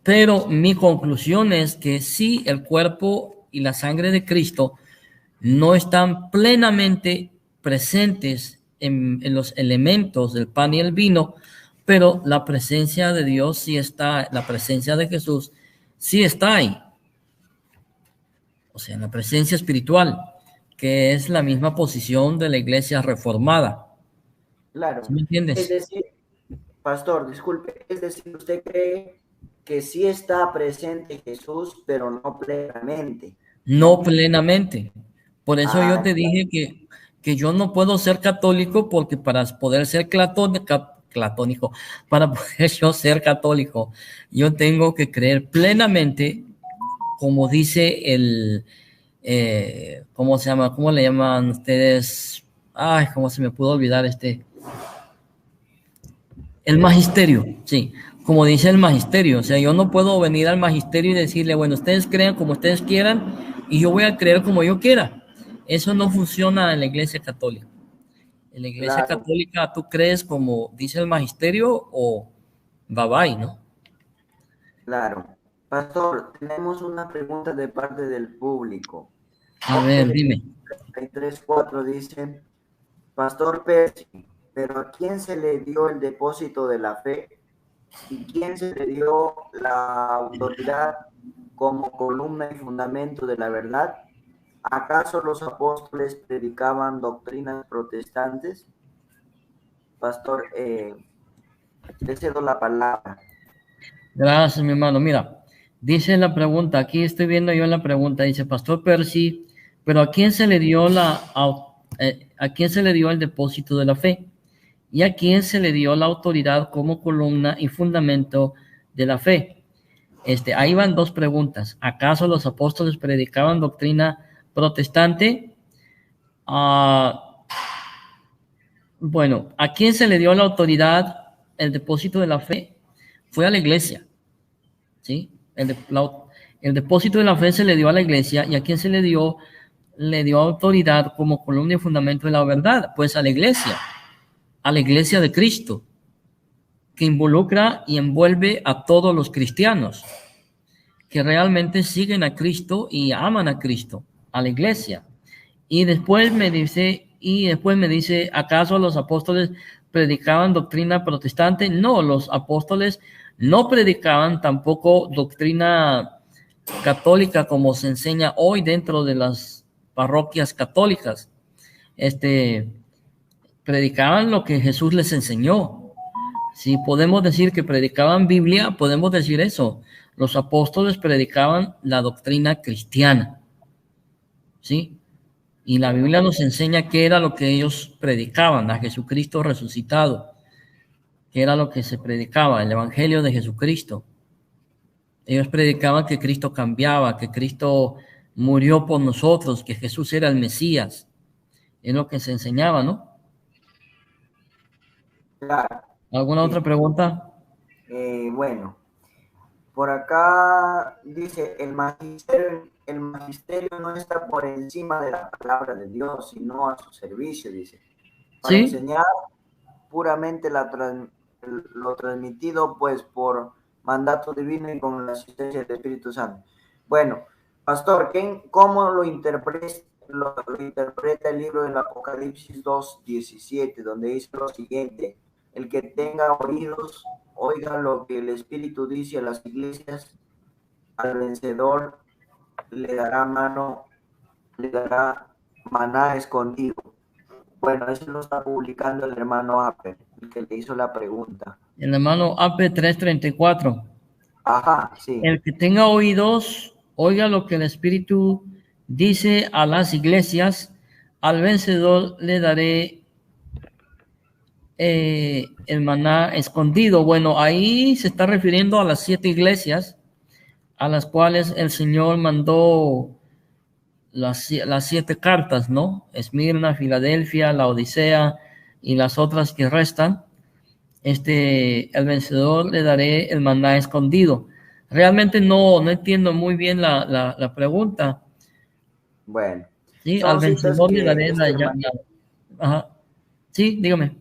Pero mi conclusión es que sí, el cuerpo y la sangre de Cristo no están plenamente presentes en los elementos del pan y el vino, pero la presencia de Dios sí está, la presencia de Jesús sí está ahí. O sea, la presencia espiritual, que es la misma posición de la iglesia reformada. ¿Sí claro. me Es entiendes? decir, pastor, disculpe, es decir, usted cree que sí está presente Jesús, pero no plenamente, No ¿no? plenamente. Por eso yo Ah, te dije que yo no puedo ser católico porque para poder ser platónico, para poder yo ser católico, yo tengo que creer plenamente, como dice ¿cómo se llama? ¿Cómo le llaman ustedes? Ay, ¿cómo se me pudo olvidar el magisterio, sí, como dice el magisterio, o sea, yo no puedo venir al magisterio y decirle, bueno, ustedes crean como ustedes quieran y yo voy a creer como yo quiera. Eso no funciona en la iglesia católica. En la iglesia claro, católica tú crees como dice el magisterio o bye bye, ¿no? claro. Pastor, tenemos una pregunta de parte del público. A ver, dime. 33.4 dice, Pastor Percy, pero ¿a quién se le dio el depósito de la fe y quién se le dio la autoridad como columna y fundamento de la verdad? ¿Acaso los apóstoles predicaban doctrinas protestantes? Pastor, le cedo la palabra. Gracias, mi hermano. Mira, dice la pregunta, aquí estoy viendo yo la pregunta, dice Pastor Percy, pero ¿a quién se le dio a quién se le dio el depósito de la fe? ¿Y a quién se le dio la autoridad como columna y fundamento de la fe? Ahí van dos preguntas. ¿Acaso los apóstoles predicaban doctrina protestante? Ah, bueno, ¿a quién se le dio la autoridad, el depósito de la fe? Fue a la iglesia, ¿sí? El depósito de la fe se le dio a la iglesia y a quién se le dio autoridad como columna y fundamento de la verdad, pues a la iglesia de Cristo, que involucra y envuelve a todos los cristianos que realmente siguen a Cristo y aman a Cristo, a la iglesia. Y después me dice, ¿acaso los apóstoles predicaban doctrina protestante? No, los apóstoles no predicaban tampoco doctrina católica como se enseña hoy dentro de las parroquias católicas. Este, Predicaban lo que Jesús les enseñó. Si podemos decir que predicaban Biblia, podemos decir eso. Los apóstoles predicaban la doctrina cristiana, ¿sí? Y la Biblia nos enseña qué era lo que ellos predicaban, a Jesucristo resucitado, qué era lo que se predicaba, el Evangelio de Jesucristo. Ellos predicaban que Cristo cambiaba, que Cristo murió por nosotros, que Jesús era el Mesías. Es lo que se enseñaba, ¿no? Claro, ¿Alguna otra sí. pregunta? Bueno, por acá dice, el magisterio no está por encima de la palabra de Dios, sino a su servicio, dice, para Sí, enseñar puramente lo transmitido pues por mandato divino y con la asistencia del Espíritu Santo. Bueno, pastor, ¿cómo lo lo interpreta el libro del Apocalipsis 2:17, donde dice lo siguiente: el que tenga oídos, oiga lo que el Espíritu dice a las iglesias, al vencedor le dará maná escondido. Bueno, eso lo está publicando el hermano Apple, el que le hizo la pregunta. El hermano AP 3:34. Ajá, sí. El que tenga oídos, oiga lo que el Espíritu dice a las iglesias, al vencedor le daré el maná escondido. Bueno, ahí se está refiriendo a las 7 iglesias a las cuales el Señor mandó las 7 cartas, ¿no? Esmirna, Filadelfia, Laodicea y las otras que restan. El vencedor le daré el maná escondido. Realmente no entiendo muy bien la pregunta. Bueno. Sí, al vencedor le daré Ajá. Sí, dígame.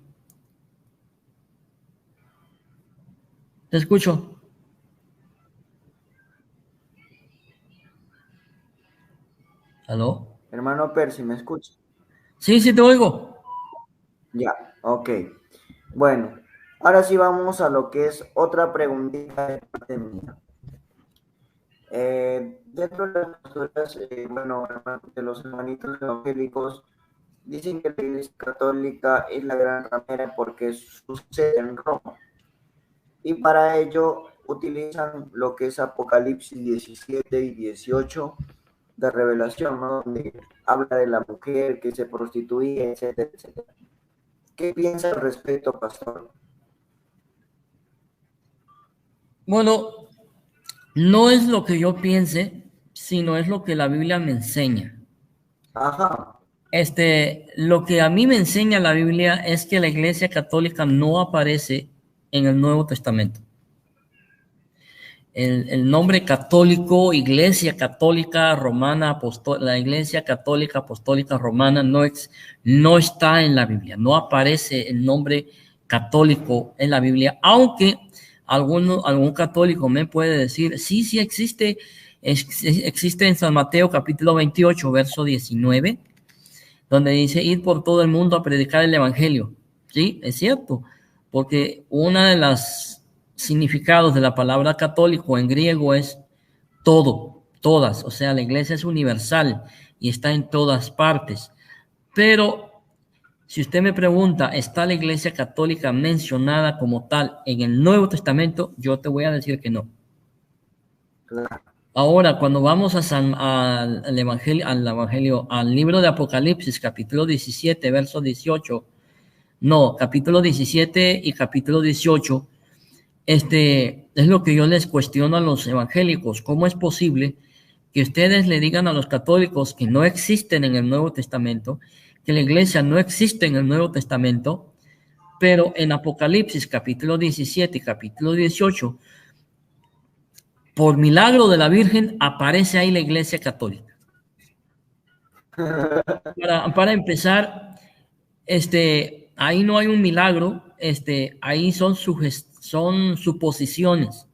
Te escucho. ¿Aló? Hermano Percy, ¿me escucha? Sí, sí te oigo. Ya, ok. Bueno, ahora sí vamos a lo que es otra preguntita de parte mía. Dentro de las posturas, bueno, de los hermanitos evangélicos, dicen que la Iglesia Católica es la gran ramera porque sucede en Roma. Y para ello utilizan lo que es Apocalipsis 17 y 18 de Revelación, ¿no? Donde habla de la mujer que se prostituía, etcétera, etcétera. ¿Qué piensa al respecto, pastor? Bueno, no es lo que yo piense, sino es lo que la Biblia me enseña. Ajá. Lo que a mí me enseña la Biblia es que la Iglesia Católica no aparece en el Nuevo Testamento. El nombre católico, Iglesia Católica Romana, la Iglesia Católica Apostólica Romana no está en la Biblia, no aparece el nombre católico en la Biblia, aunque algún católico me puede decir, sí existe en San Mateo capítulo 28, verso 19, donde dice, id por todo el mundo a predicar el Evangelio. Sí, es cierto, porque una de las significados de la palabra católico en griego es todo, todas, o sea, la iglesia es universal y está en todas partes. Pero si usted me pregunta, ¿está la iglesia católica mencionada como tal en el Nuevo Testamento? Yo te voy a decir que no. Claro. Ahora, cuando vamos al Evangelio, al libro de Apocalipsis, capítulo 17, verso 18, no, capítulo 17 y capítulo 18, es lo que yo les cuestiono a los evangélicos. ¿Cómo es posible que ustedes le digan a los católicos que no existen en el Nuevo Testamento, que la iglesia no existe en el Nuevo Testamento, pero en Apocalipsis capítulo 17 y capítulo 18, por milagro de la Virgen, aparece ahí la iglesia católica? Para empezar, ahí no hay un milagro, ahí son suposiciones.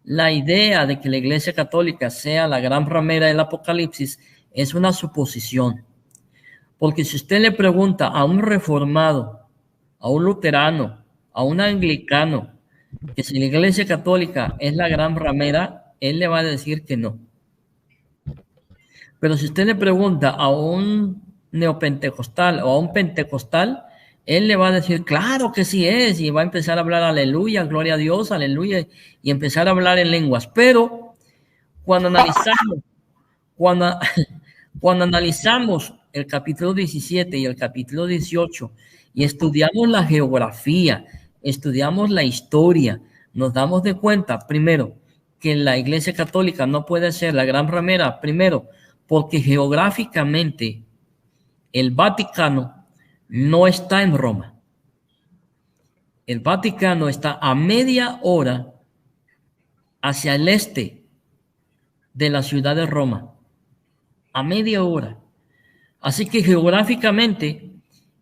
La idea de que la Iglesia Católica sea la gran ramera del Apocalipsis es una suposición. Porque si usted le pregunta a un reformado, a un luterano, a un anglicano, que si la Iglesia Católica es la gran ramera, él le va a decir que no. Pero si usted le pregunta a un neopentecostal o a un pentecostal, él le va a decir, claro que sí es, y va a empezar a hablar aleluya, gloria a Dios, aleluya, y empezar a hablar en lenguas. Pero cuando analizamos el capítulo 17 y el capítulo 18 y estudiamos la geografía, estudiamos la historia, nos damos de cuenta, primero, que la Iglesia Católica no puede ser la gran ramera, primero, porque geográficamente el Vaticano no está en Roma. El Vaticano está a media hora hacia el este de la ciudad de Roma. A media hora. Así que geográficamente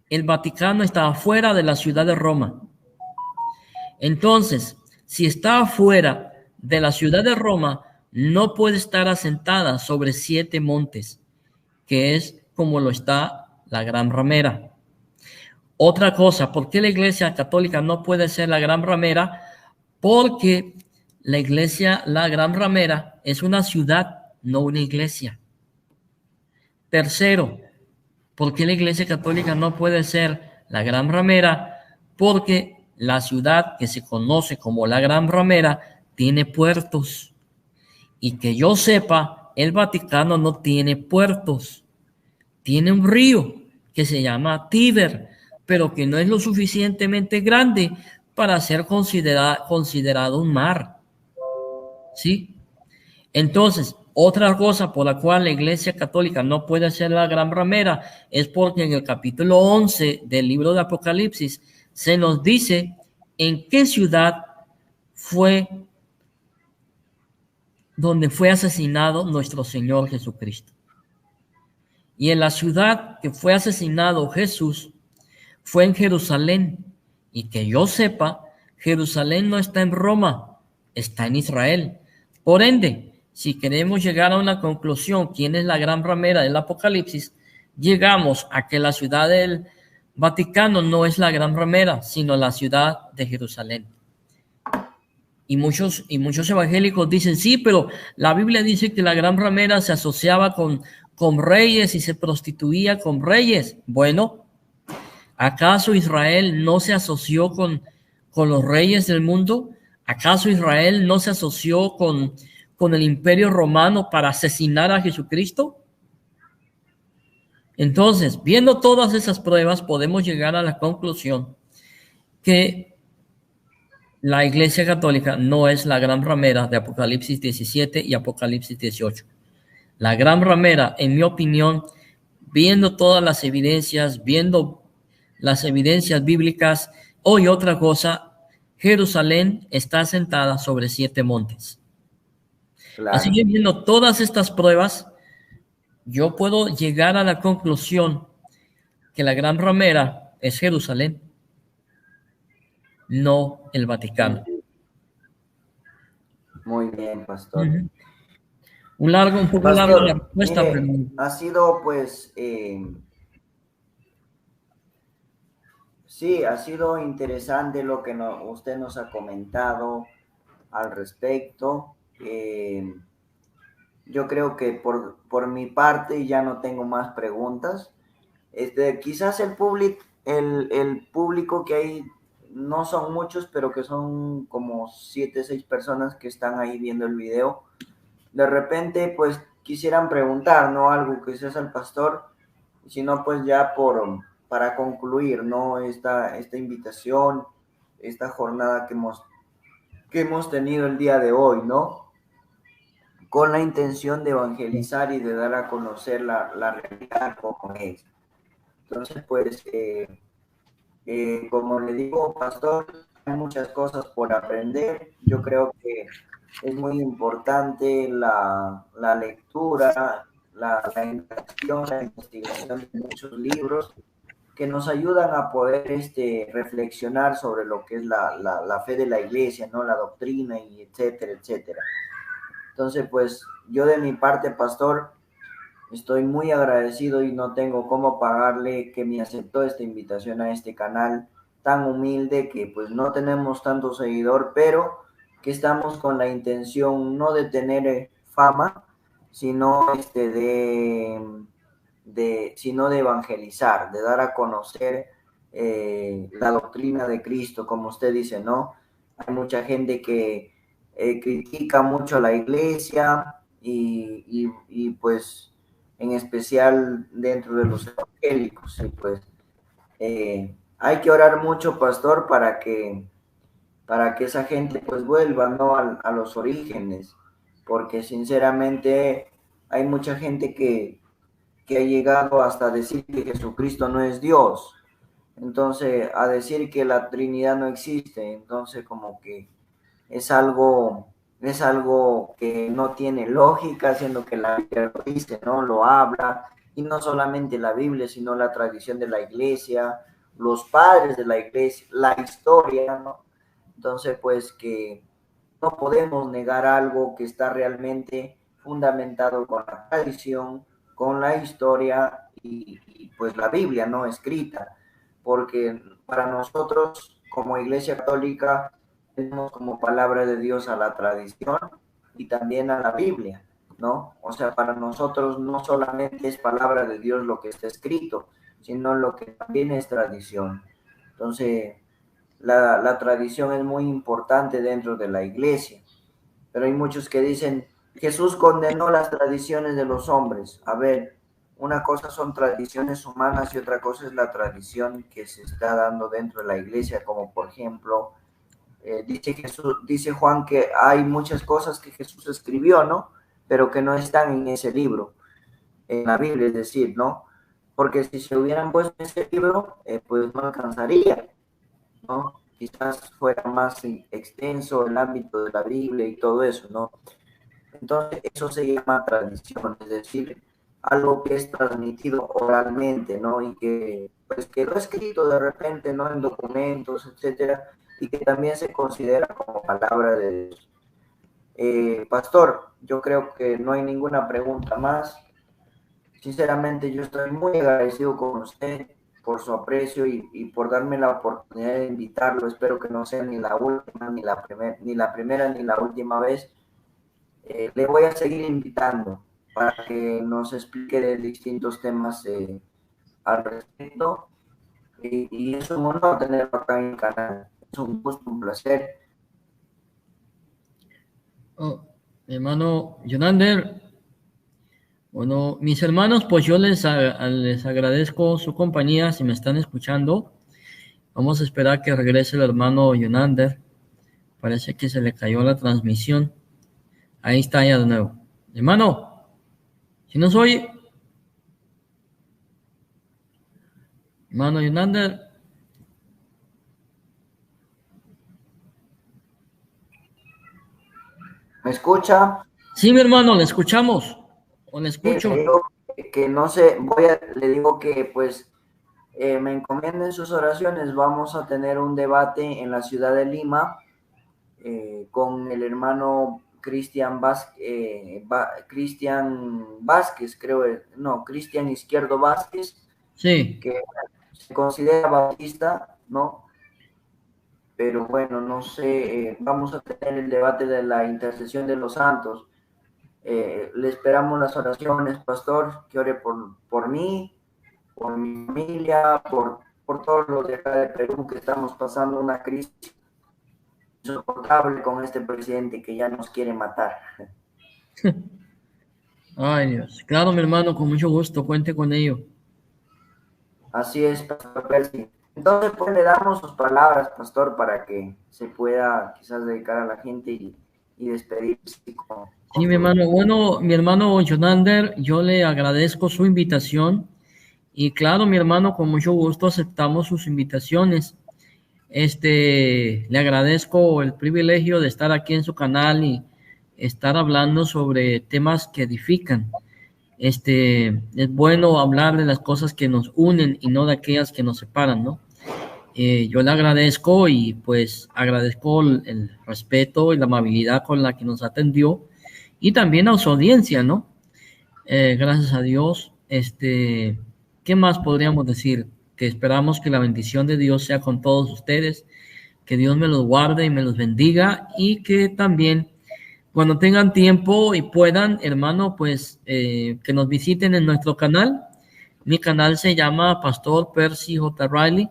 el Vaticano está afuera de la ciudad de Roma. Entonces, si está afuera de la ciudad de Roma, no puede estar asentada sobre 7 montes, que es como lo está la Gran Ramera. Otra cosa, ¿por qué la Iglesia Católica no puede ser la Gran Ramera? Porque la Gran Ramera, es una ciudad, no una iglesia. Tercero, ¿por qué la Iglesia Católica no puede ser la Gran Ramera? Porque la ciudad que se conoce como la Gran Ramera tiene puertos. Y que yo sepa, el Vaticano no tiene puertos. Tiene un río que se llama Tíber, pero que no es lo suficientemente grande para ser considerado un mar. ¿Sí? Entonces, otra cosa por la cual la Iglesia Católica no puede ser la Gran Ramera es porque en el capítulo 11 del libro de Apocalipsis se nos dice en qué ciudad fue donde fue asesinado nuestro Señor Jesucristo. Y en la ciudad que fue asesinado Jesús fue en Jerusalén. Y que yo sepa, Jerusalén no está en Roma, está en Israel. Por ende, si queremos llegar a una conclusión, ¿quién es la Gran Ramera del Apocalipsis? Llegamos a que la ciudad del Vaticano no es la Gran Ramera, sino la ciudad de Jerusalén. Y muchos evangélicos dicen, sí, pero la Biblia dice que la Gran Ramera se asociaba con reyes y se prostituía con reyes. Bueno, ¿acaso Israel no se asoció con los reyes del mundo? ¿Acaso Israel no se asoció con el Imperio Romano para asesinar a Jesucristo? Entonces, viendo todas esas pruebas, podemos llegar a la conclusión que la Iglesia Católica no es la Gran Ramera de Apocalipsis 17 y Apocalipsis 18. La Gran Ramera, en mi opinión, viendo todas las evidencias, viendo las evidencias bíblicas, hoy otra cosa, Jerusalén está asentada sobre 7 montes. Claro. Así que viendo todas estas pruebas, yo puedo llegar a la conclusión que la Gran Ramera es Jerusalén, no el Vaticano. Muy bien, pastor. Un poco Pastor, larga la respuesta, mire, pero ha sido pues, sí, ha sido interesante lo que usted nos ha comentado al respecto. Yo creo que por mi parte ya no tengo más preguntas. Quizás el público que hay no son muchos, pero que son como 7, 6 personas que están ahí viendo el video. De repente, pues quisieran preguntar, ¿no? Algo que seas al pastor, si no, pues ya para concluir, ¿no? Esta invitación, esta jornada que hemos tenido el día de hoy, ¿no? Con la intención de evangelizar y de dar a conocer la realidad como es. Entonces, pues, como le digo, pastor, hay muchas cosas por aprender. Yo creo que es muy importante la lectura, la investigación de muchos libros que nos ayudan a poder reflexionar sobre lo que es la fe de la iglesia, ¿no? La doctrina y etcétera, etcétera. Entonces, pues yo de mi parte, pastor, estoy muy agradecido y no tengo cómo pagarle que me aceptó esta invitación a este canal tan humilde que pues no tenemos tanto seguidor, pero que estamos con la intención no de tener fama, sino sino de evangelizar, de dar a conocer la doctrina de Cristo, como usted dice, ¿no? Hay mucha gente que critica mucho a la iglesia y pues en especial dentro de los evangélicos, y pues hay que orar mucho, pastor, para que esa gente pues vuelva, ¿no? a los orígenes, porque sinceramente hay mucha gente que ha llegado hasta decir que Jesucristo no es Dios, entonces a decir que la Trinidad no existe, entonces como que es algo que no tiene lógica, siendo que la Biblia lo dice, ¿no? Lo habla, y no solamente la Biblia, sino la tradición de la iglesia, los padres de la iglesia, la historia, ¿no? Entonces, pues que no podemos negar algo que está realmente fundamentado con la tradición, con la historia pues la Biblia, ¿no? Escrita, porque para nosotros como Iglesia Católica tenemos como palabra de Dios a la tradición y también a la Biblia, ¿no? O sea, para nosotros no solamente es palabra de Dios lo que está escrito, sino lo que también es tradición. Entonces, la tradición es muy importante dentro de la iglesia, pero hay muchos que dicen, Jesús condenó las tradiciones de los hombres. A ver, una cosa son tradiciones humanas y otra cosa es la tradición que se está dando dentro de la iglesia, como por ejemplo, dice Juan que hay muchas cosas que Jesús escribió, ¿no? Pero que no están en ese libro, en la Biblia, es decir, ¿no? Porque si se hubieran puesto en ese libro, pues no alcanzaría, ¿no? Quizás fuera más extenso el ámbito de la Biblia y todo eso, ¿no? Entonces, eso se llama tradición, es decir, algo que es transmitido oralmente, ¿no? Y que, pues, quedó escrito de repente, ¿no? En documentos, etcétera, y que también se considera como palabra de Dios. Pastor, yo creo que no hay ninguna pregunta más. Sinceramente, yo estoy muy agradecido con usted por su aprecio y por darme la oportunidad de invitarlo. Espero que no sea ni la última, ni la primera, ni la última vez. Le voy a seguir invitando para que nos explique de distintos temas al respecto. Y es un honor tenerlo acá en el canal. Es un gusto, un placer. Oh, mi hermano Jonander, bueno, mis hermanos, pues yo les agradezco su compañía, si me están escuchando. Vamos a esperar que regrese el hermano Jonander. Parece que se le cayó la transmisión. Ahí está ya de nuevo. Hermano, si no soy... Hermano Jonander. ¿Me escucha? Sí, mi hermano, le escuchamos. O le escucho. Le digo que no sé, le digo que pues me encomienden sus oraciones. Vamos a tener un debate en la ciudad de Lima con el hermano Cristian Vázquez, creo, no, Cristian Izquierdo Vázquez, Sí. que se considera bautista, ¿no? Pero bueno, no sé, vamos a tener el debate de la intercesión de los santos. Le esperamos las oraciones, pastor, que ore por mí, por mi familia, por todos los de acá de Perú que estamos pasando una crisis insoportable con este presidente que ya nos quiere matar. Ay, Dios. Claro, mi hermano, con mucho gusto, cuente con ello. Así es, pastor Percy. Entonces, pues le damos sus palabras, pastor, para que se pueda quizás dedicar a la gente y despedirse. Sí, mi hermano. Bueno, mi hermano Jonander, yo le agradezco su invitación. Y claro, mi hermano, con mucho gusto aceptamos sus invitaciones. Le agradezco el privilegio de estar aquí en su canal y estar hablando sobre temas que edifican. Es bueno hablar de las cosas que nos unen y no de aquellas que nos separan, ¿no? Yo le agradezco y pues agradezco el respeto y la amabilidad con la que nos atendió y también a su audiencia, ¿no? Gracias a Dios. ¿Qué más podríamos decir? Que esperamos que la bendición de Dios sea con todos ustedes, que Dios me los guarde y me los bendiga y que también cuando tengan tiempo y puedan, hermano, pues que nos visiten en nuestro canal. Mi canal se llama Pastor Percy J. Riley.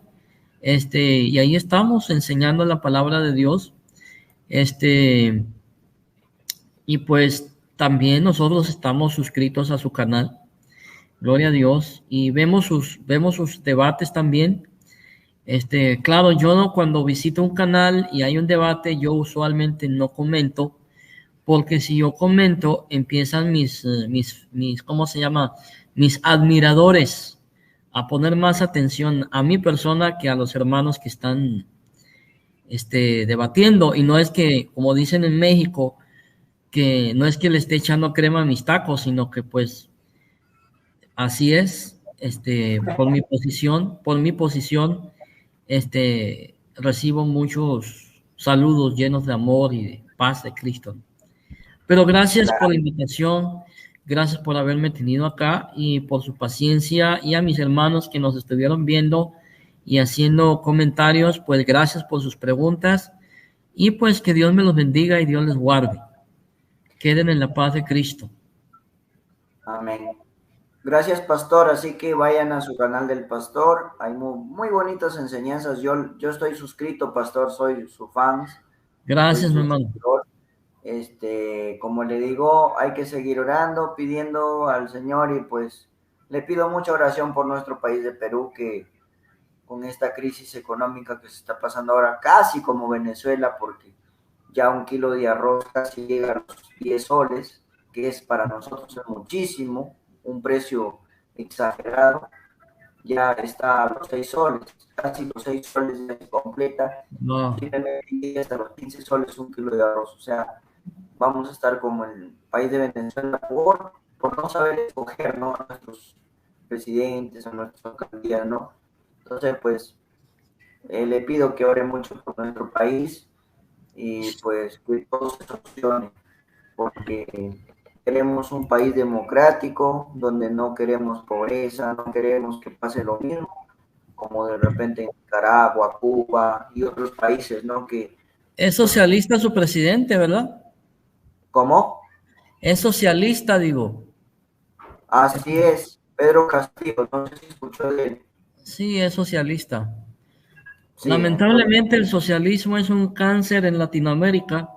Y ahí estamos enseñando la palabra de Dios. Y pues también nosotros estamos suscritos a su canal. Gloria a Dios. Y vemos sus debates también. Claro, yo no, cuando visito un canal y hay un debate, yo usualmente no comento, porque si yo comento, empiezan mis ¿cómo se llama? Mis admiradores a poner más atención a mi persona que a los hermanos que están debatiendo. Y no es que, como dicen en México, que no es que le esté echando crema a mis tacos, sino que pues así es, por mi posición, recibo muchos saludos llenos de amor y de paz de Cristo. Pero gracias por la invitación, Gracias por haberme tenido acá y por su paciencia, y a mis hermanos que nos estuvieron viendo y haciendo comentarios, pues gracias por sus preguntas, y pues que Dios me los bendiga y Dios les guarde. Queden en la paz de Cristo. Amén. Gracias, pastor. Así que vayan a su canal del pastor. Hay muy bonitas enseñanzas. Yo estoy suscrito, pastor. Soy su fan. Gracias, mi Soy su hermano. seguidor. Como le digo, hay que seguir orando, pidiendo al Señor, y pues le pido mucha oración por nuestro país de Perú, que con esta crisis económica que se está pasando ahora, casi como Venezuela, porque ya un kilo de arroz casi llega a los 10 soles, que es para nosotros muchísimo, un precio exagerado. Ya está a los 6 soles, casi los 6 soles ya se completa, No. y hasta los 15 soles un kilo de arroz. O sea, vamos a estar como el país de Venezuela por no saber escoger, ¿no?, a nuestros presidentes, a nuestras alcaldías, ¿no? Entonces, pues, le pido que ore mucho por nuestro país, y pues que todo se solucione, porque queremos un país democrático, donde no queremos pobreza, no queremos que pase lo mismo como de repente en Nicaragua, Cuba y otros países, ¿no? Que, Es socialista su presidente, ¿verdad? ¿cómo? Es socialista, digo. Así es, Pedro Castillo, no sé si escuchó de él. Sí, es socialista. Sí, entonces, Lamentablemente el socialismo es un cáncer en Latinoamérica,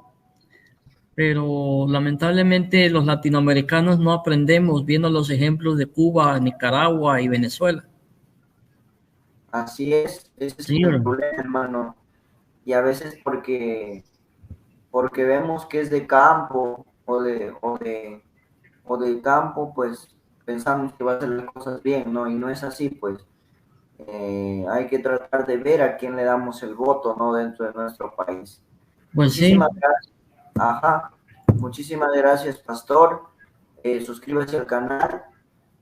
pero lamentablemente los latinoamericanos no aprendemos viendo los ejemplos de Cuba, Nicaragua y Venezuela. así es, ese es Sí, el ¿verdad? problema, hermano. Y a veces porque vemos que es de campo o de campo, pues pensamos que va a hacer las cosas bien, ¿no? Y no es así, pues. Hay que tratar de ver a quién le damos el voto, ¿no?, dentro de nuestro país. Pues sí. Muchísimas gracias. Ajá. Muchísimas gracias, pastor. Suscríbase al canal,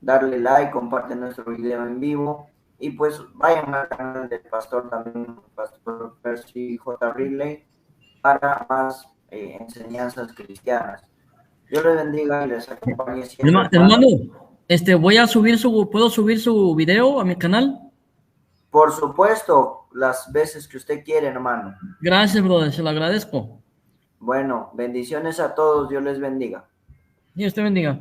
darle like, comparte nuestro video en vivo, y pues vayan al canal del pastor también, Pastor Percy J. Ridley, para más enseñanzas cristianas. Dios les bendiga y les acompañe siempre, hermano. Hermano, voy a subir ¿puedo subir su video a mi canal? Por supuesto, las veces que usted quiere, hermano. Gracias, brother, se lo agradezco. Bueno, bendiciones a todos. Dios les bendiga. Dios te bendiga.